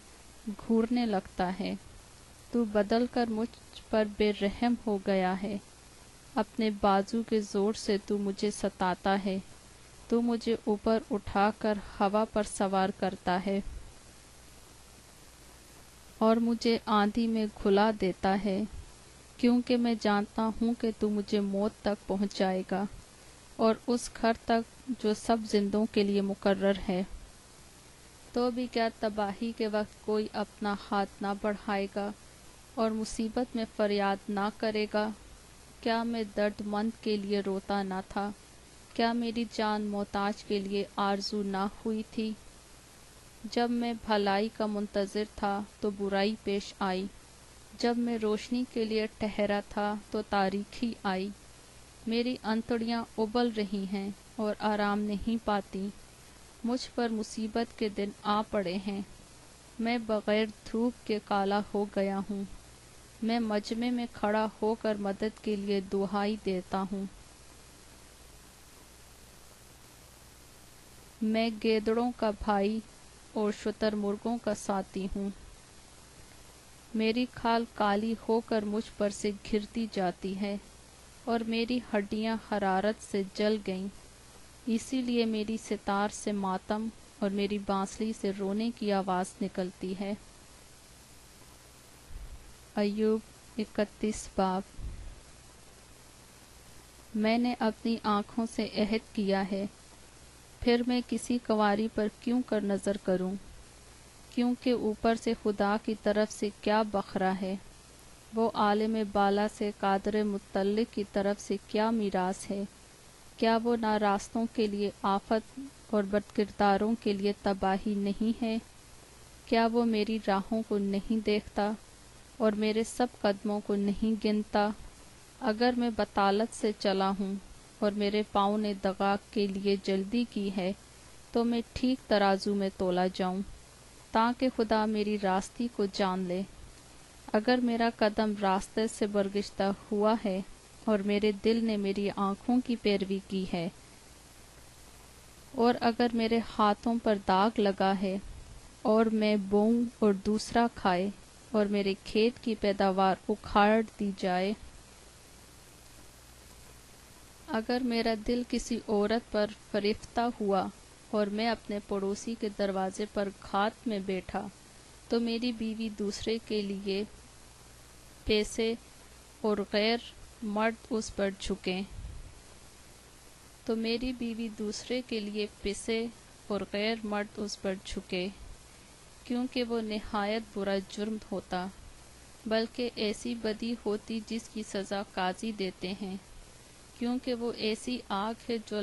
گھورنے لگتا ہے۔ تو بدل کر مجھ پر بے رحم ہو گیا ہے، اپنے بازو کے زور سے تو مجھے ستاتا ہے، تو مجھے اوپر اٹھا کر ہوا پر سوار کرتا ہے اور مجھے آندھی میں گھلا دیتا ہے، کیونکہ میں جانتا ہوں کہ تو مجھے موت تک پہنچائے گا، اور اس گھر تک جو سب زندوں کے لیے مقرر ہے۔ تو بھی کیا تباہی کے وقت کوئی اپنا ہاتھ نہ بڑھائے گا اور مصیبت میں فریاد نہ کرے گا؟ کیا میں درد مند کے لیے روتا نہ تھا؟ کیا میری جان محتاج کے لیے آرزو نہ ہوئی تھی؟ جب میں بھلائی کا منتظر تھا تو برائی پیش آئی، جب میں روشنی کے لیے ٹھہرا تھا تو تاریکی آئی۔ میری انتڑیاں ابل رہی ہیں اور آرام نہیں پاتی، مجھ پر مصیبت کے دن آ پڑے ہیں، میں بغیر دھوپ کے کالا ہو گیا ہوں، میں مجمع میں کھڑا ہو کر مدد کے لیے دہائی دیتا ہوں۔ میں گیدڑوں کا بھائی اور شتر مرغوں کا ساتھی ہوں، میری کھال کالی ہو کر مجھ پر سے گھرتی جاتی ہے اور میری ہڈیاں حرارت سے جل گئیں، اسی لیے میری ستار سے ماتم اور میری بانسری سے رونے کی آواز نکلتی ہے۔ ایوب 31 باب۔ میں نے اپنی آنکھوں سے عہد کیا ہے، پھر میں کسی کنواری پر کیوں کر نظر کروں؟ کیونکہ اوپر سے خدا کی طرف سے کیا بکھرا ہے، وہ عالم بالا سے قادر مطلق کی طرف سے کیا میراث ہے؟ کیا وہ ناراستوں کے لیے آفت اور بدکرداروں کے لیے تباہی نہیں ہے؟ کیا وہ میری راہوں کو نہیں دیکھتا اور میرے سب قدموں کو نہیں گنتا؟ اگر میں بطالت سے چلا ہوں اور میرے پاؤں نے دغا کے لیے جلدی کی ہے تو میں ٹھیک ترازو میں تولا جاؤں، تاکہ خدا میری راستی کو جان لے۔ اگر میرا قدم راستے سے برگشتہ ہوا ہے اور میرے دل نے میری آنکھوں کی پیروی کی ہے، اور اگر میرے ہاتھوں پر داغ لگا ہے اور میں بوؤں اور دوسرا کھائے اور میرے کھیت کی پیداوار اکھاڑ دی جائے، اگر میرا دل کسی عورت پر فریفتہ ہوا اور میں اپنے پڑوسی کے دروازے پر گھات میں بیٹھا، تو میری بیوی دوسرے کے لیے پیسے اور غیر مرد اس پر جھکیں، تو میری بیوی دوسرے کے لیے پسے اور غیر مرد اس پر جھکے، کیونکہ وہ نہایت برا جرم ہوتا، بلکہ ایسی بدی ہوتی جس کی سزا قاضی دیتے ہیں، کیونکہ وہ ایسی آگ ہے جو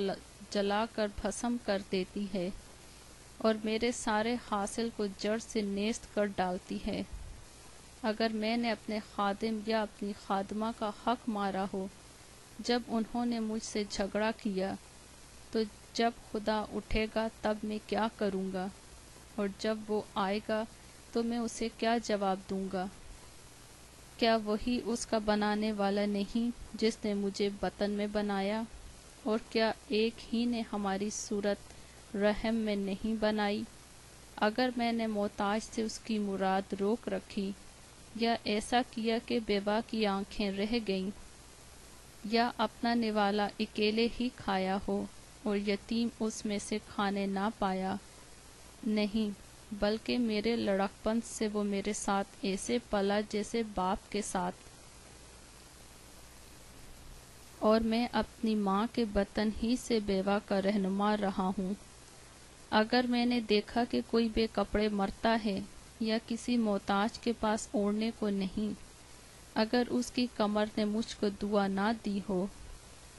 جلا کر بھسم کر دیتی ہے اور میرے سارے حاصل کو جڑ سے نیست کر ڈالتی ہے۔ اگر میں نے اپنے خادم یا اپنی خادمہ کا حق مارا ہو جب انہوں نے مجھ سے جھگڑا کیا، تو جب خدا اٹھے گا تب میں کیا کروں گا، اور جب وہ آئے گا تو میں اسے کیا جواب دوں گا؟ کیا وہی اس کا بنانے والا نہیں جس نے مجھے بطن میں بنایا؟ اور کیا ایک ہی نے ہماری صورت رحم میں نہیں بنائی؟ اگر میں نے محتاج سے اس کی مراد روک رکھی، یا ایسا کیا کہ بیوہ کی آنکھیں رہ گئیں، یا اپنا نوالا اکیلے ہی کھایا ہو اور یتیم اس میں سے کھانے نہ پایا، نہیں، بلکہ میرے لڑکپن سے وہ میرے ساتھ ایسے پلا جیسے باپ کے ساتھ، اور میں اپنی ماں کے بطن ہی سے بیوہ کا رہنما رہا ہوں۔ اگر میں نے دیکھا کہ کوئی بے کپڑے مرتا ہے یا کسی محتاج کے پاس اوڑھنے کو نہیں، اگر اس کی کمر نے مجھ کو دعا نہ دی ہو،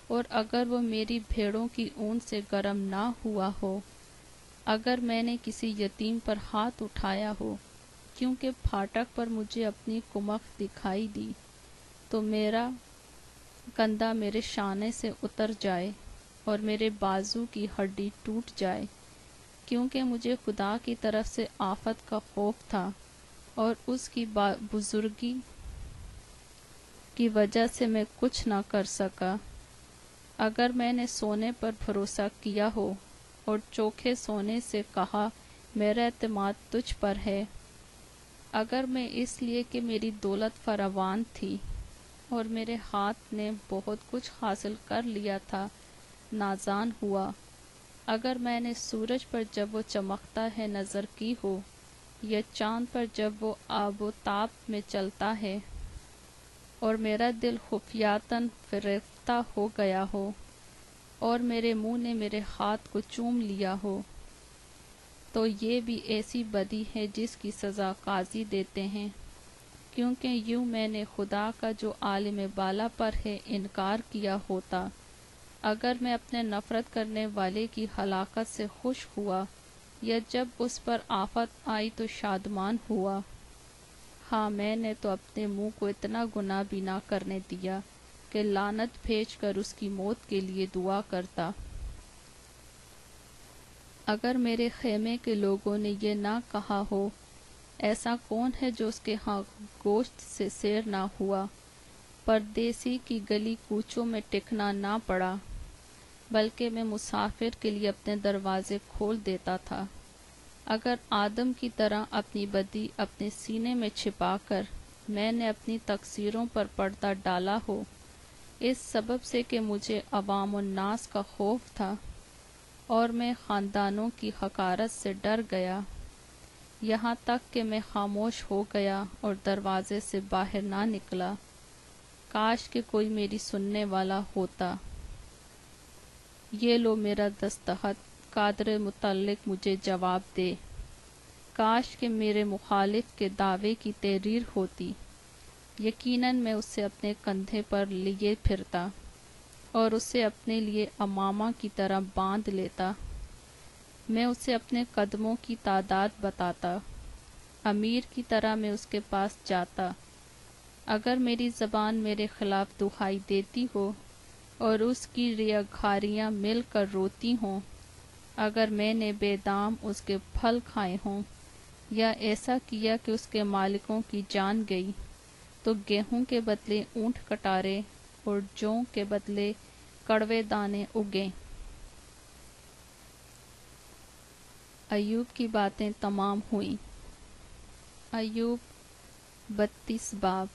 اور اگر وہ میری بھیڑوں کی اون سے گرم نہ ہوا ہو، اگر میں نے کسی یتیم پر ہاتھ اٹھایا ہو کیونکہ پھاٹک پر مجھے اپنی کمخ دکھائی دی، تو میرا کندھا میرے شانے سے اتر جائے اور میرے بازو کی ہڈی ٹوٹ جائے، کیونکہ مجھے خدا کی طرف سے آفت کا خوف تھا اور اس کی بزرگی کی وجہ سے میں کچھ نہ کر سکا۔ اگر میں نے سونے پر بھروسہ کیا ہو اور چوکھے سونے سے کہا میرا اعتماد تجھ پر ہے، اگر میں اس لیے کہ میری دولت فراوان تھی اور میرے ہاتھ نے بہت کچھ حاصل کر لیا تھا نازان ہوا، اگر میں نے سورج پر جب وہ چمکتا ہے نظر کی ہو، یا چاند پر جب وہ آب و تاب میں چلتا ہے، اور میرا دل خفیاتاً فریفتہ ہو گیا ہو اور میرے منہ نے میرے ہاتھ کو چوم لیا ہو، تو یہ بھی ایسی بدی ہے جس کی سزا قاضی دیتے ہیں، کیونکہ یوں میں نے خدا کا جو عالم بالا پر ہے انکار کیا ہوتا۔ اگر میں اپنے نفرت کرنے والے کی ہلاکت سے خوش ہوا یا جب اس پر آفت آئی تو شادمان ہوا؟ ہاں، میں نے تو اپنے منہ کو اتنا گناہ بھی نہ کرنے دیا کہ لعنت بھیج کر اس کی موت کے لیے دعا کرتا۔ اگر میرے خیمے کے لوگوں نے یہ نہ کہا ہو، ایسا کون ہے جو اس کے ہاں گوشت سے سیر نہ ہوا، پردیسی کی گلی کوچوں میں ٹکنا نہ پڑا، بلکہ میں مسافر کے لیے اپنے دروازے کھول دیتا تھا۔ اگر آدم کی طرح اپنی بدی اپنے سینے میں چھپا کر میں نے اپنی تقصیروں پر پردہ ڈالا ہو، اس سبب سے کہ مجھے عوام الناس کا خوف تھا اور میں خاندانوں کی حقارت سے ڈر گیا، یہاں تک کہ میں خاموش ہو گیا اور دروازے سے باہر نہ نکلا، کاش کہ کوئی میری سننے والا ہوتا۔ یہ لو میرا دستخط، قادر متعلق مجھے جواب دے۔ کاش کہ میرے مخالف کے دعوے کی تحریر ہوتی، یقیناً میں اسے اپنے کندھے پر لیے پھرتا اور اسے اپنے لیے امامہ کی طرح باندھ لیتا، میں اسے اپنے قدموں کی تعداد بتاتا، امیر کی طرح میں اس کے پاس جاتا۔ اگر میری زبان میرے خلاف دہائی دیتی ہو اور اس کی ریاکاریاں مل کر روتی ہوں، اگر میں نے بے دام اس کے پھل کھائے ہوں یا ایسا کیا کہ اس کے مالکوں کی جان گئی، تو گیہوں کے بدلے اونٹ کٹارے اور جوں کے بدلے کڑوے دانے اگیں۔ ایوب کی باتیں تمام ہوئیں۔ ایوب 32 باب۔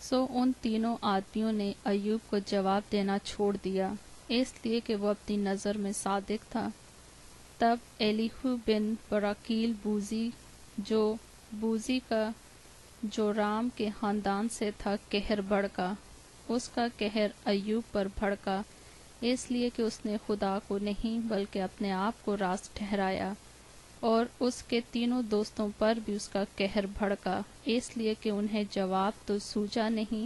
سو ان تینوں آدمیوں نے ایوب کو جواب دینا چھوڑ دیا، اس لیے کہ وہ اپنی نظر میں صادق تھا۔ تب ایلیہو بن براکیل بوزی، جو بوزی کا جورام کے خاندان سے تھا، قہر بھڑکا۔ اس کا قہر ایوب پر بھڑکا اس لیے کہ اس نے خدا کو نہیں بلکہ اپنے آپ کو راست ٹھہرایا، اور اس کے تینوں دوستوں پر بھی اس کا قہر بھڑکا اس لیے کہ انہیں جواب تو سوجا نہیں،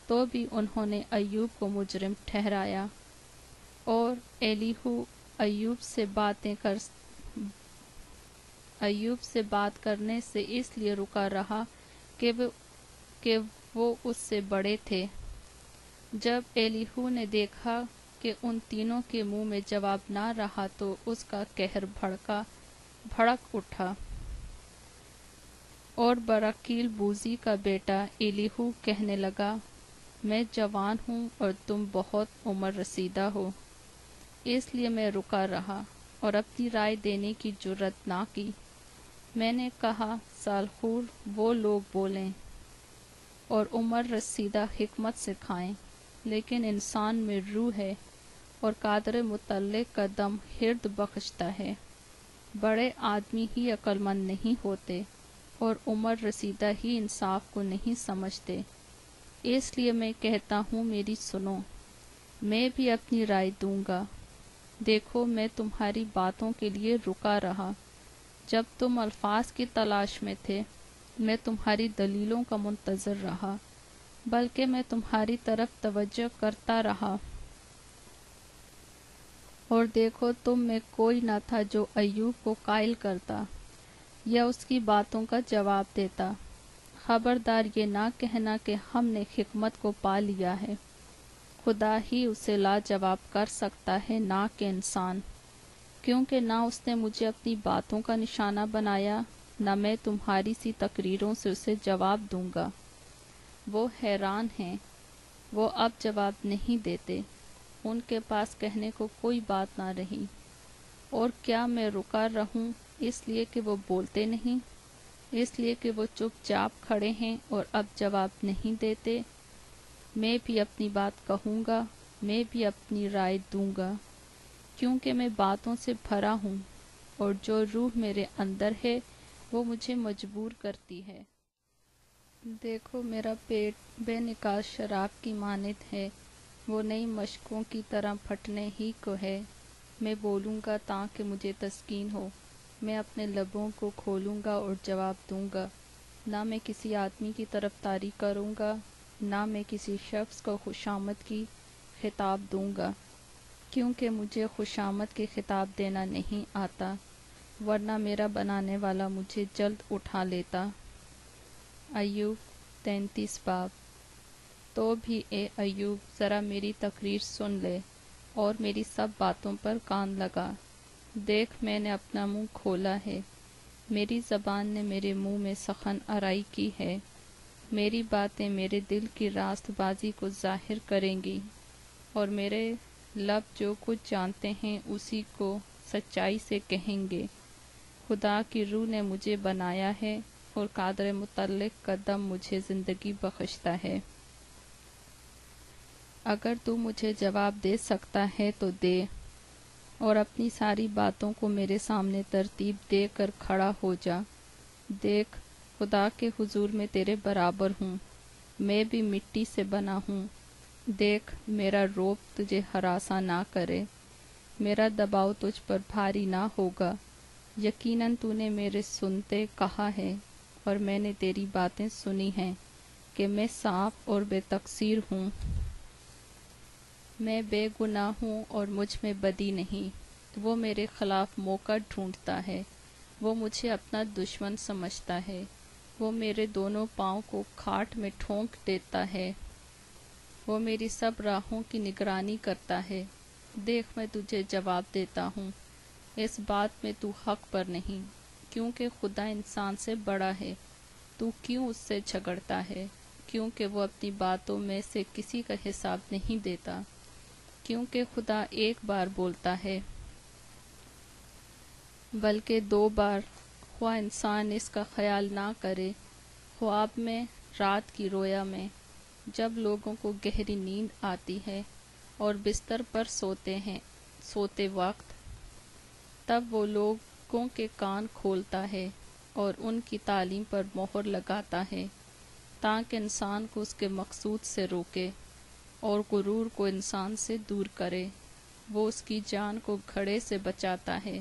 تو بھی انہوں نے ایوب کو مجرم ٹھہرایا۔ اور ایلیہو ایوب سے بات کرنے سے اس لیے رکا رہا کہ وہ اس سے بڑے تھے۔ جب ایلیہو نے دیکھا کہ ان تینوں کے منہ میں جواب نہ رہا تو اس کا قہر بھڑک اٹھا۔ اور براکیل بوزی کا بیٹا ایلیہو کہنے لگا، میں جوان ہوں اور تم بہت عمر رسیدہ ہو، اس لیے میں رکا رہا اور اپنی رائے دینے کی جرات نہ کی۔ میں نے کہا سالخور وہ لوگ بولیں اور عمر رسیدہ حکمت سکھائیں، لیکن انسان میں روح ہے اور قادر متعلق کا دم ہرد بخشتا ہے۔ بڑے آدمی ہی عقل مند نہیں ہوتے اور عمر رسیدہ ہی انصاف کو نہیں سمجھتے، اس لیے میں کہتا ہوں میری سنو، میں بھی اپنی رائے دوں گا۔ دیکھو میں تمہاری باتوں کے لیے رکا رہا، جب تم الفاظ کی تلاش میں تھے میں تمہاری دلیلوں کا منتظر رہا، بلکہ میں تمہاری طرف توجہ کرتا رہا، اور دیکھو تم میں کوئی نہ تھا جو ایوب کو قائل کرتا یا اس کی باتوں کا جواب دیتا۔ خبردار یہ نہ کہنا کہ ہم نے حکمت کو پا لیا ہے، خدا ہی اسے لاجواب کر سکتا ہے، نہ کہ انسان، کیونکہ نہ اس نے مجھے اپنی باتوں کا نشانہ بنایا، نہ میں تمہاری سی تقریروں سے اسے جواب دوں گا۔ وہ حیران ہیں، وہ اب جواب نہیں دیتے، ان کے پاس کہنے کو کوئی بات نہ رہی۔ اور کیا میں رکا رہوں اس لیے کہ وہ بولتے نہیں، اس لیے کہ وہ چپ چاپ کھڑے ہیں اور اب جواب نہیں دیتے؟ میں بھی اپنی بات کہوں گا، میں بھی اپنی رائے دوں گا، کیونکہ میں باتوں سے بھرا ہوں اور جو روح میرے اندر ہے وہ مجھے مجبور کرتی ہے۔ دیکھو میرا پیٹ بے نکاس شراب کی مانند ہے، وہ نئی مشکوں کی طرح پھٹنے ہی کو ہے۔ میں بولوں گا تاکہ مجھے تسکین ہو، میں اپنے لبوں کو کھولوں گا اور جواب دوں گا، نہ میں کسی آدمی کی طرف طاری کروں گا، نہ میں کسی شخص کو خوشامد کی خطاب دوں گا۔ کیونکہ مجھے خوشامد کے خطاب دینا نہیں آتا، ورنہ میرا بنانے والا مجھے جلد اٹھا لیتا۔ ایوب 33 باب۔ تو بھی اے ایوب ذرا میری تقریر سن لے اور میری سب باتوں پر کان لگا۔ دیکھ میں نے اپنا منہ کھولا ہے، میری زبان نے میرے منہ میں سخن آرائی کی ہے۔ میری باتیں میرے دل کی راست بازی کو ظاہر کریں گی، اور میرے لب جو کچھ جانتے ہیں اسی کو سچائی سے کہیں گے۔ خدا کی روح نے مجھے بنایا ہے، اور قادر متعلق کا دم مجھے زندگی بخشتا ہے۔ اگر تو مجھے جواب دے سکتا ہے تو دے، اور اپنی ساری باتوں کو میرے سامنے ترتیب دے کر کھڑا ہو جا۔ دیکھ خدا کے حضور میں تیرے برابر ہوں، میں بھی مٹی سے بنا ہوں۔ دیکھ میرا روب تجھے ہراساں نہ کرے، میرا دباؤ تجھ پر بھاری نہ ہوگا۔ یقیناً تو نے میرے سنتے کہا ہے، اور میں نے تیری باتیں سنی ہیں کہ میں صاف اور بے تقصیر ہوں۔ میں بے گناہ ہوں اور مجھ میں بدی نہیں۔ وہ میرے خلاف موقع ڈھونڈتا ہے، وہ مجھے اپنا دشمن سمجھتا ہے۔ وہ میرے دونوں پاؤں کو کھاٹ میں ٹھونک دیتا ہے۔ وہ میری سب راہوں کی نگرانی کرتا ہے۔ دیکھ میں تجھے جواب دیتا ہوں، اس بات میں تو حق پر نہیں، کیونکہ خدا انسان سے بڑا ہے۔ تو کیوں اس سے جھگڑتا ہے؟ کیونکہ وہ اپنی باتوں میں سے کسی کا حساب نہیں دیتا۔ کیونکہ خدا ایک بار بولتا ہے، بلکہ 2 بار، خواہ انسان اس کا خیال نہ کرے۔ خواب میں، رات کی رویا میں، جب لوگوں کو گہری نیند آتی ہے اور بستر پر سوتے وقت، تب وہ لوگوں کے کان کھولتا ہے اور ان کی تعلیم پر مہر لگاتا ہے، تاکہ انسان کو اس کے مقصود سے روکے اور غرور کو انسان سے دور کرے۔ وہ اس کی جان کو گھڑے سے بچاتا ہے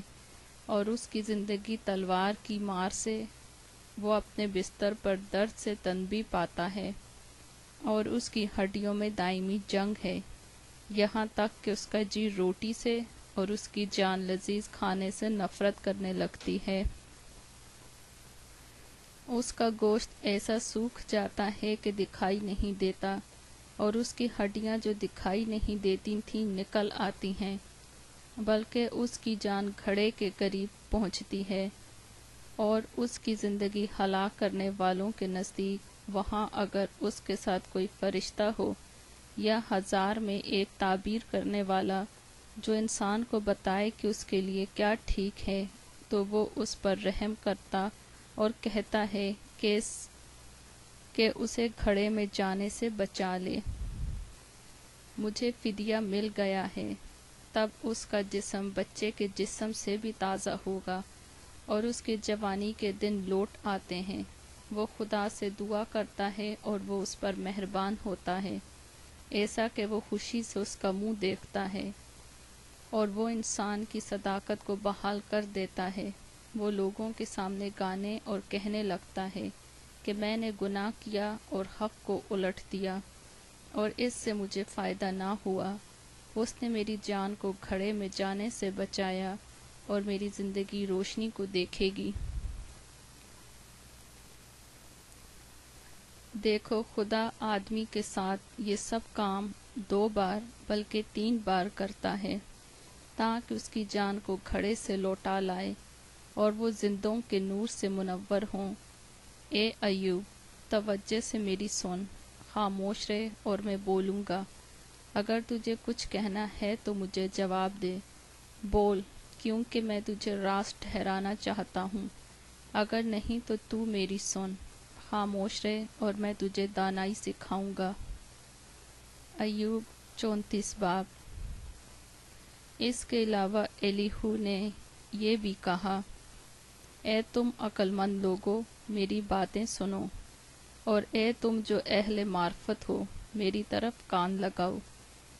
اور اس کی زندگی تلوار کی مار سے۔ وہ اپنے بستر پر درد سے تنبیہ پاتا ہے، اور اس کی ہڈیوں میں دائمی جنگ ہے، یہاں تک کہ اس کا جی روٹی سے اور اس کی جان لذیذ کھانے سے نفرت کرنے لگتی ہے۔ اس کا گوشت ایسا سوکھ جاتا ہے کہ دکھائی نہیں دیتا، اور اس کی ہڈیاں جو دکھائی نہیں دیتی تھیں نکل آتی ہیں، بلکہ اس کی جان گھڑے کے قریب پہنچتی ہے، اور اس کی زندگی ہلاک کرنے والوں کے نزدیک۔ وہاں اگر اس کے ساتھ کوئی فرشتہ ہو یا 1000 میں ایک تعبیر کرنے والا جو انسان کو بتائے کہ اس کے لیے کیا ٹھیک ہے، تو وہ اس پر رحم کرتا اور کہتا ہے کہ اسے گھڑے میں جانے سے بچا لے۔ مجھے فدیہ مل گیا ہے، تب اس کا جسم بچے کے جسم سے بھی تازہ ہوگا، اور اس کے جوانی کے دن لوٹ آتے ہیں۔ وہ خدا سے دعا کرتا ہے اور وہ اس پر مہربان ہوتا ہے، ایسا کہ وہ خوشی سے اس کا منہ دیکھتا ہے، اور وہ انسان کی صداقت کو بحال کر دیتا ہے۔ وہ لوگوں کے سامنے گانے اور کہنے لگتا ہے کہ میں نے گناہ کیا اور حق کو الٹ دیا، اور اس سے مجھے فائدہ نہ ہوا۔ اس نے میری جان کو گھڑے میں جانے سے بچایا، اور میری زندگی روشنی کو دیکھے گی۔ دیکھو خدا آدمی کے ساتھ یہ سب کام 2 بار بلکہ 3 بار کرتا ہے، تاکہ اس کی جان کو گھڑے سے لوٹا لائے اور وہ زندوں کے نور سے منور ہوں۔ اے ایوب توجہ سے میری سن، خاموش رہ اور میں بولوں گا۔ اگر تجھے کچھ کہنا ہے تو مجھے جواب دے، بول، کیونکہ میں تجھے راست ٹھہرانا چاہتا ہوں۔ اگر نہیں تو تو میری سن، خاموش رہ اور میں تجھے دانائی سکھاؤں گا۔ ایوب 34 باب۔ اس کے علاوہ ایلیہو نے یہ بھی کہا، اے تم عقل مند لوگو، میری باتیں سنو، اور اے تم جو اہل معرفت ہو، میری طرف کان لگاؤ،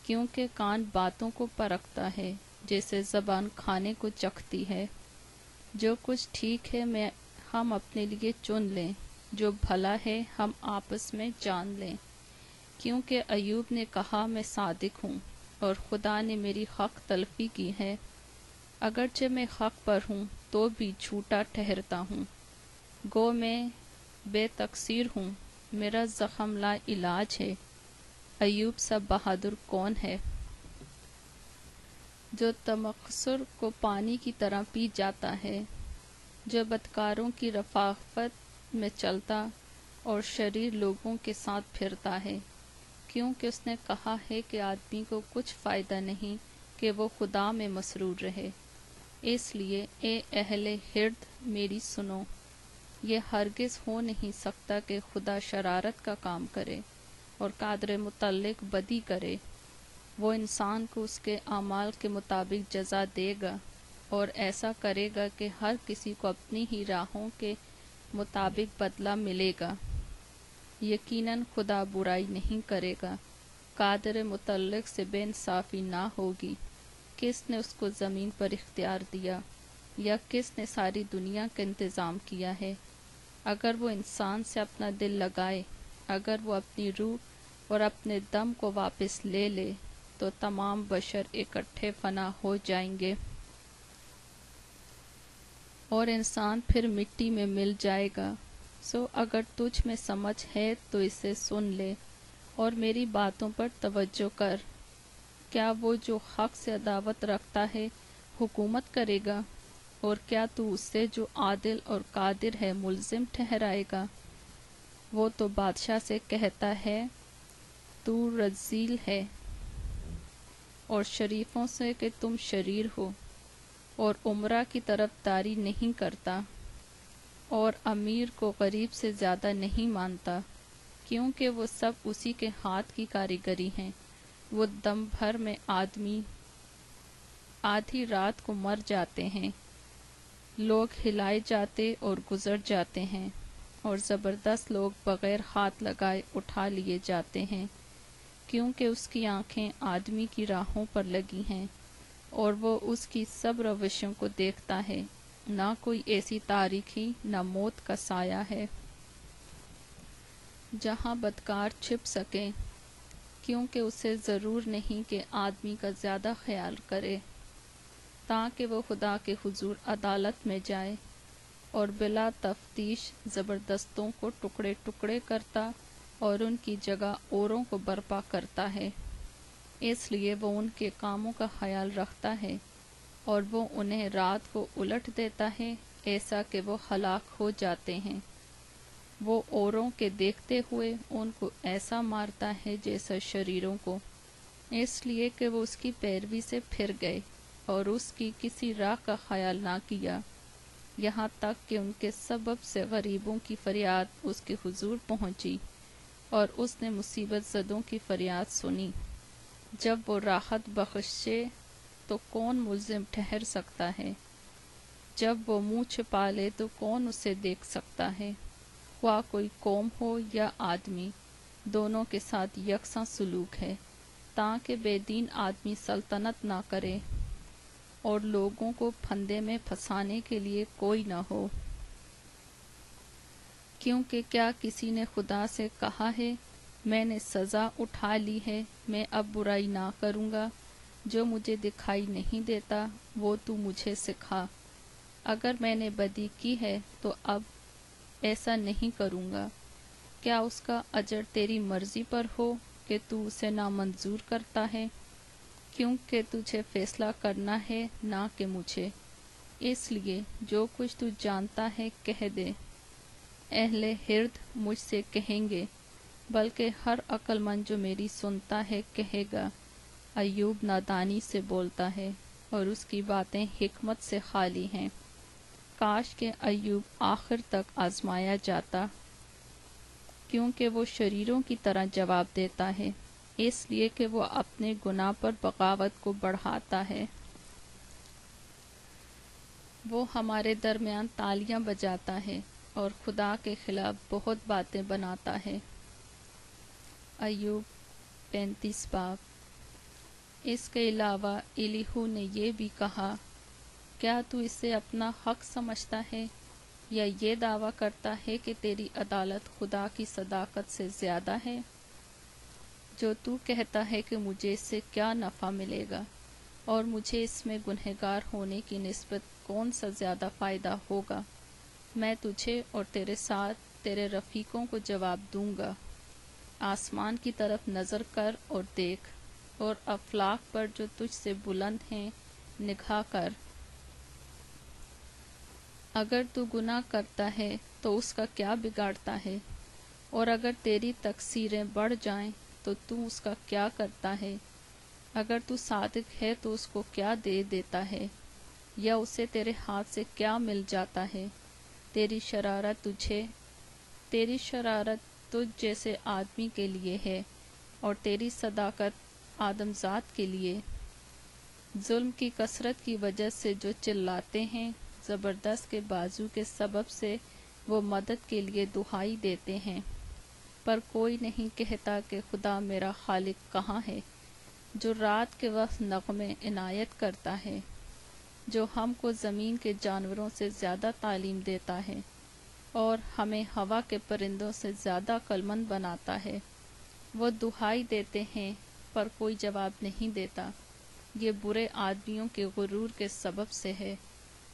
کیونکہ کان باتوں کو پرکھتا ہے جیسے زبان کھانے کو چکھتی ہے۔ جو کچھ ٹھیک ہے ہم اپنے لیے چن لیں، جو بھلا ہے ہم آپس میں جان لیں۔ کیونکہ ایوب نے کہا میں صادق ہوں، اور خدا نے میری حق تلفی کی ہے۔ اگرچہ میں حق پر ہوں تو بھی جھوٹا ٹھہرتا ہوں۔ گو میں بے تقصیر ہوں، میرا زخم لا علاج ہے۔ ایوب سا بہادر کون ہے؟ جو تمکثر کو پانی کی طرح پی جاتا ہے، جو بدکاروں کی رفاقت میں چلتا اور شریر لوگوں کے ساتھ پھرتا ہے، کیونکہ اس نے کہا ہے کہ آدمی کو کچھ فائدہ نہیں کہ وہ خدا میں مسرور رہے۔ اس لیے اے اہل ہرد میری سنو، یہ ہرگز ہو نہیں سکتا کہ خدا شرارت کا کام کرے اور قادر متعلق بدی کرے۔ وہ انسان کو اس کے اعمال کے مطابق جزا دے گا اور ایسا کرے گا کہ ہر کسی کو اپنی ہی راہوں کے مطابق بدلہ ملے گا۔ یقیناً خدا برائی نہیں کرے گا، قادر متعلق سے بے انصافی نہ ہوگی۔ کس نے اس کو زمین پر اختیار دیا، یا کس نے ساری دنیا کا انتظام کیا ہے؟ اگر وہ انسان سے اپنا دل لگائے، اگر وہ اپنی روح اور اپنے دم کو واپس لے لے، تو تمام بشر اکٹھے فنا ہو جائیں گے اور انسان پھر مٹی میں مل جائے گا۔ سو اگر تجھ میں سمجھ ہے تو اسے سن لے اور میری باتوں پر توجہ کر۔ کیا وہ جو حق سے عداوت رکھتا ہے حکومت کرے گا؟ اور کیا تو اسے جو عادل اور قادر ہے ملزم ٹھہرائے گا؟ وہ تو بادشاہ سے کہتا ہے تو رذیل ہے، اور شریفوں سے کہ تم شریر ہو، اور امراء کی طرف داری نہیں کرتا، اور امیر کو غریب سے زیادہ نہیں مانتا، کیونکہ وہ سب اسی کے ہاتھ کی کاریگری ہیں۔ وہ دم بھر میں آدمی آدھی رات کو مر جاتے ہیں، لوگ ہلائے جاتے اور گزر جاتے ہیں، اور زبردست لوگ بغیر ہاتھ لگائے اٹھا لیے جاتے ہیں، کیونکہ اس کی آنکھیں آدمی کی راہوں پر لگی ہیں اور وہ اس کی سب روشوں کو دیکھتا ہے۔ نہ کوئی ایسی تاریکی نہ موت کا سایہ ہے جہاں بدکار چھپ سکے، کیونکہ اسے ضرور نہیں کہ آدمی کا زیادہ خیال کرے تاکہ وہ خدا کے حضور عدالت میں جائے، اور بلا تفتیش زبردستوں کو ٹکڑے ٹکڑے کرتا اور ان کی جگہ اوروں کو برپا کرتا ہے۔ اس لیے وہ ان کے کاموں کا خیال رکھتا ہے اور وہ انہیں رات کو الٹ دیتا ہے، ایسا کہ وہ ہلاک ہو جاتے ہیں۔ وہ اوروں کے دیکھتے ہوئے ان کو ایسا مارتا ہے جیسا شریروں کو، اس لیے کہ وہ اس کی پیروی سے پھر گئے اور اس کی کسی راہ کا خیال نہ کیا، یہاں تک کہ ان کے سبب سے غریبوں کی فریاد اس کے حضور پہنچی اور اس نے مصیبت زدوں کی فریاد سنی۔ جب وہ راحت بخشے تو کون ملزم ٹھہر سکتا ہے؟ جب وہ منہ چھپا لے تو کون اسے دیکھ سکتا ہے؟ خواہ کوئی قوم ہو یا آدمی، دونوں کے ساتھ یکساں سلوک ہے، تاکہ بے دین آدمی سلطنت نہ کرے اور لوگوں کو پھندے میں پھنسانے کے لیے کوئی نہ ہو۔ کیونکہ کیا کسی نے خدا سے کہا ہے میں نے سزا اٹھا لی ہے، میں اب برائی نہ کروں گا؟ جو مجھے دکھائی نہیں دیتا وہ تو مجھے سکھا۔ اگر میں نے بدی کی ہے تو اب ایسا نہیں کروں گا۔ کیا اس کا اجر تیری مرضی پر ہو کہ تو اسے نامنظور کرتا ہے؟ کیونکہ تجھے فیصلہ کرنا ہے نہ کہ مجھے، اس لیے جو کچھ تو جانتا ہے کہہ دے۔ اہل ہرد مجھ سے کہیں گے، بلکہ ہر عقل مند جو میری سنتا ہے کہے گا ایوب نادانی سے بولتا ہے اور اس کی باتیں حکمت سے خالی ہیں۔ کاش کہ ایوب آخر تک آزمایا جاتا، کیونکہ وہ شریروں کی طرح جواب دیتا ہے، اس لیے کہ وہ اپنے گناہ پر بغاوت کو بڑھاتا ہے۔ وہ ہمارے درمیان تالیاں بجاتا ہے اور خدا کے خلاف بہت باتیں بناتا ہے۔ ایوب 35 باب۔ اس کے علاوہ الیہو نے یہ بھی کہا، کیا تو اسے اپنا حق سمجھتا ہے یا یہ دعویٰ کرتا ہے کہ تیری عدالت خدا کی صداقت سے زیادہ ہے؟ جو تو کہتا ہے کہ مجھے اس سے کیا نفع ملے گا اور مجھے اس میں گنہگار ہونے کی نسبت کون سا زیادہ فائدہ ہوگا، میں تجھے اور تیرے ساتھ تیرے رفیقوں کو جواب دوں گا۔ آسمان کی طرف نظر کر اور دیکھ، اور افلاک پر جو تجھ سے بلند ہیں نگاہ کر۔ اگر تو گناہ کرتا ہے تو اس کا کیا بگاڑتا ہے، اور اگر تیری تقصیریں بڑھ جائیں تو اس کا کیا کرتا ہے؟ اگر تو صادق ہے تو اس کو کیا دے دیتا ہے، یا اسے تیرے ہاتھ سے کیا مل جاتا ہے؟ تیری شرارت تجھ جیسے آدمی کے لیے ہے، اور تیری صداقت آدم ذات کے لیے۔ ظلم کی کثرت کی وجہ سے جو چلاتے ہیں، زبردست کے بازو کے سبب سے وہ مدد کے لیے دہائی دیتے ہیں، پر کوئی نہیں کہتا کہ خدا میرا خالق کہاں ہے، جو رات کے وقت نغمے عنایت کرتا ہے، جو ہم کو زمین کے جانوروں سے زیادہ تعلیم دیتا ہے اور ہمیں ہوا کے پرندوں سے زیادہ عقلمند بناتا ہے۔ وہ دہائی دیتے ہیں پر کوئی جواب نہیں دیتا، یہ برے آدمیوں کے غرور کے سبب سے ہے۔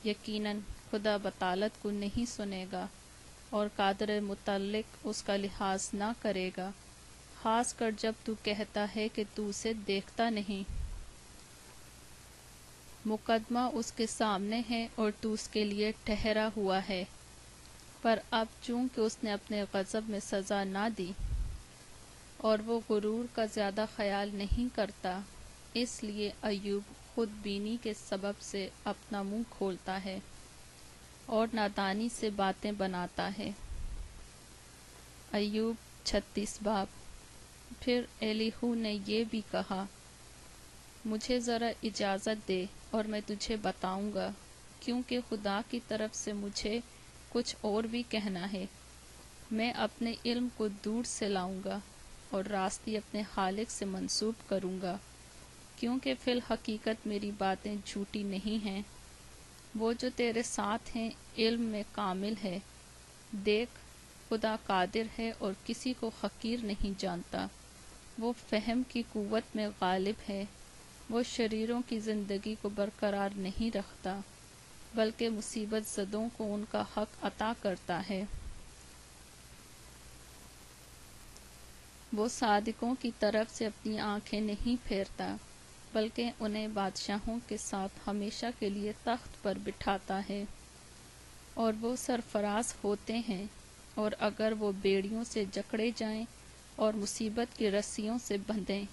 یقیناً خدا بطالت کو نہیں سنے گا اور قادر متعلق اس کا لحاظ نہ کرے گا، خاص کر جب تو کہتا ہے کہ تو اسے دیکھتا نہیں۔ مقدمہ اس کے سامنے ہے اور تو اس کے لیے ٹھہرا ہوا ہے، پر اب چونکہ اس نے اپنے غضب میں سزا نہ دی اور وہ غرور کا زیادہ خیال نہیں کرتا، اس لیے ایوب خود بینی کے سبب سے اپنا منہ کھولتا ہے اور نادانی سے باتیں بناتا ہے۔ ایوب 36 باب۔ پھر ایلیہو نے یہ بھی کہا، مجھے ذرا اجازت دے اور میں تجھے بتاؤں گا، کیونکہ خدا کی طرف سے مجھے کچھ اور بھی کہنا ہے۔ میں اپنے علم کو دور سے لاؤں گا اور راستی اپنے خالق سے منسوب کروں گا، کیونکہ فی الحقیقت میری باتیں جھوٹی نہیں ہیں۔ وہ جو تیرے ساتھ ہیں علم میں کامل ہے۔ دیکھ، خدا قادر ہے اور کسی کو حقیر نہیں جانتا، وہ فہم کی قوت میں غالب ہے، وہ شریروں کی زندگی کو برقرار نہیں رکھتا، بلکہ مصیبت زدوں کو ان کا حق عطا کرتا ہے۔ وہ صادقوں کی طرف سے اپنی آنکھیں نہیں پھیرتا، بلکہ انہیں بادشاہوں کے ساتھ ہمیشہ کے لیے تخت پر بٹھاتا ہے۔ اور وہ سرفراز ہوتے ہیں، اور اگر وہ بیڑیوں سے جکڑے جائیں اور مصیبت کی رسیوں سے بندھیں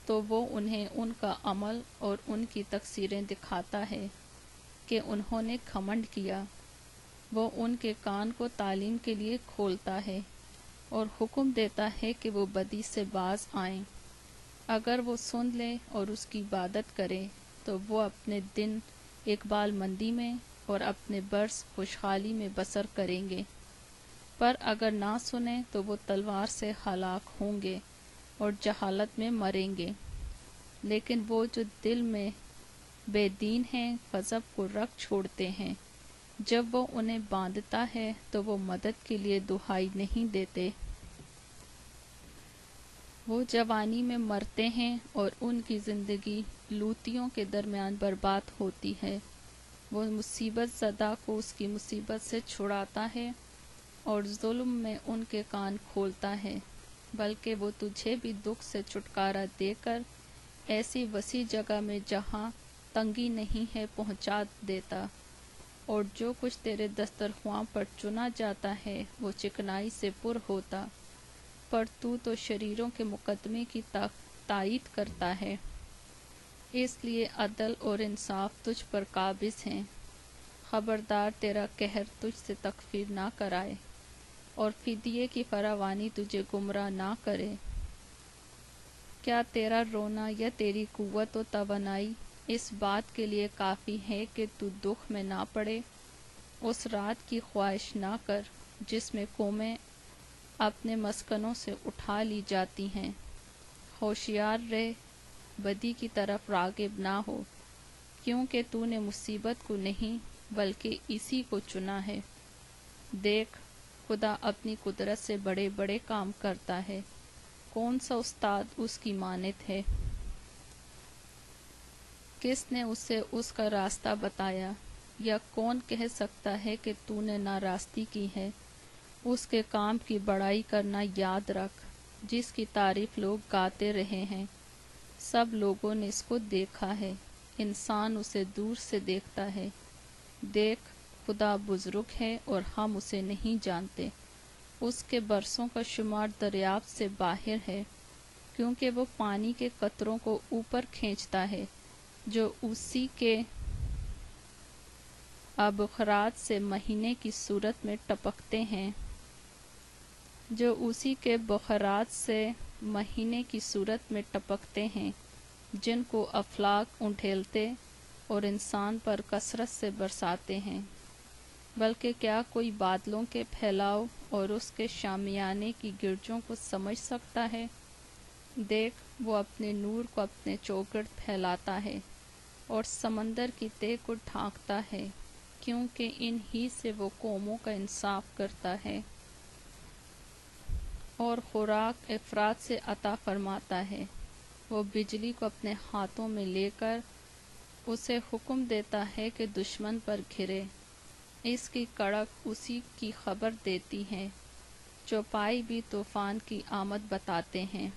تو وہ انہیں ان کا عمل اور ان کی تقصیریں دکھاتا ہے کہ انہوں نے گھمنڈ کیا۔ وہ ان کے کان کو تعلیم کے لیے کھولتا ہے اور حکم دیتا ہے کہ وہ بدی سے باز آئیں۔ اگر وہ سن لے اور اس کی عبادت کرے تو وہ اپنے دن اقبال مندی میں اور اپنے برس خوشحالی میں بسر کریں گے، پر اگر نہ سنیں تو وہ تلوار سے ہلاک ہوں گے اور جہالت میں مریں گے۔ لیکن وہ جو دل میں بے دین ہیں غضب کو رکھ چھوڑتے ہیں، جب وہ انہیں باندھتا ہے تو وہ مدد کے لیے دہائی نہیں دیتے۔ وہ جوانی میں مرتے ہیں اور ان کی زندگی لوتیوں کے درمیان برباد ہوتی ہے۔ وہ مصیبت زدہ کو اس کی مصیبت سے چھڑاتا ہے اور ظلم میں ان کے کان کھولتا ہے، بلکہ وہ تجھے بھی دکھ سے چھٹکارا دے کر ایسی وسیع جگہ میں جہاں تنگی نہیں ہے پہنچا دیتا، اور جو کچھ تیرے دسترخواں پر چنا جاتا ہے وہ چکنائی سے پر ہوتا، پر تو شریروں کے مقدمے کی تائید کرتا ہے۔ اس لیے عدل اور انصاف تجھ پر قابض ہیں۔ خبردار تیرا قہر تجھ سے تکفیر نہ کرائے اور فدیے کی فراوانی تجھے گمراہ نہ کرے۔ کیا تیرا رونا یا تیری قوت و توانائی اس بات کے لیے کافی ہے کہ تو دکھ میں نہ پڑے؟ اس رات کی خواہش نہ کر جس میں قومیں اپنے مسکنوں سے اٹھا لی جاتی ہیں۔ ہوشیار رہ، بدی کی طرف راغب نہ ہو، کیونکہ تو نے مصیبت کو نہیں بلکہ اسی کو چنا ہے۔ دیکھ، خدا اپنی قدرت سے بڑے بڑے کام کرتا ہے، کون سا استاد اس کی مانند ہے؟ کس نے اسے اس کا راستہ بتایا؟ یا کون کہہ سکتا ہے کہ تو نے ناراستی کی ہے؟ اس کے کام کی بڑائی کرنا یاد رکھ جس کی تعریف لوگ گاتے رہے ہیں۔ سب لوگوں نے اس کو دیکھا ہے، انسان اسے دور سے دیکھتا ہے۔ دیکھ، خدا بزرگ ہے اور ہم اسے نہیں جانتے۔ اس کے برسوں کا شمار دریافت سے باہر ہے، کیونکہ وہ پانی کے قطروں کو اوپر کھینچتا ہے جو اسی کے ابخرات سے مہینے کی صورت میں ٹپکتے ہیں، جن کو افلاک انڈھیلتے اور انسان پر کثرت سے برساتے ہیں۔ بلکہ کیا کوئی بادلوں کے پھیلاؤ اور اس کے شامیانے کی گرجوں کو سمجھ سکتا ہے؟ دیکھ، وہ اپنے نور کو اپنے چوگرد پھیلاتا ہے اور سمندر کی تہ کو ڈھانکتا ہے، کیونکہ ان ہی سے وہ قوموں کا انصاف کرتا ہے اور خوراک افراد سے عطا فرماتا ہے۔ وہ بجلی کو اپنے ہاتھوں میں لے کر اسے حکم دیتا ہے کہ دشمن پر گرے۔ اس کی کڑک اسی کی خبر دیتی ہیں، چوپائی بھی طوفان کی آمد بتاتے ہیں۔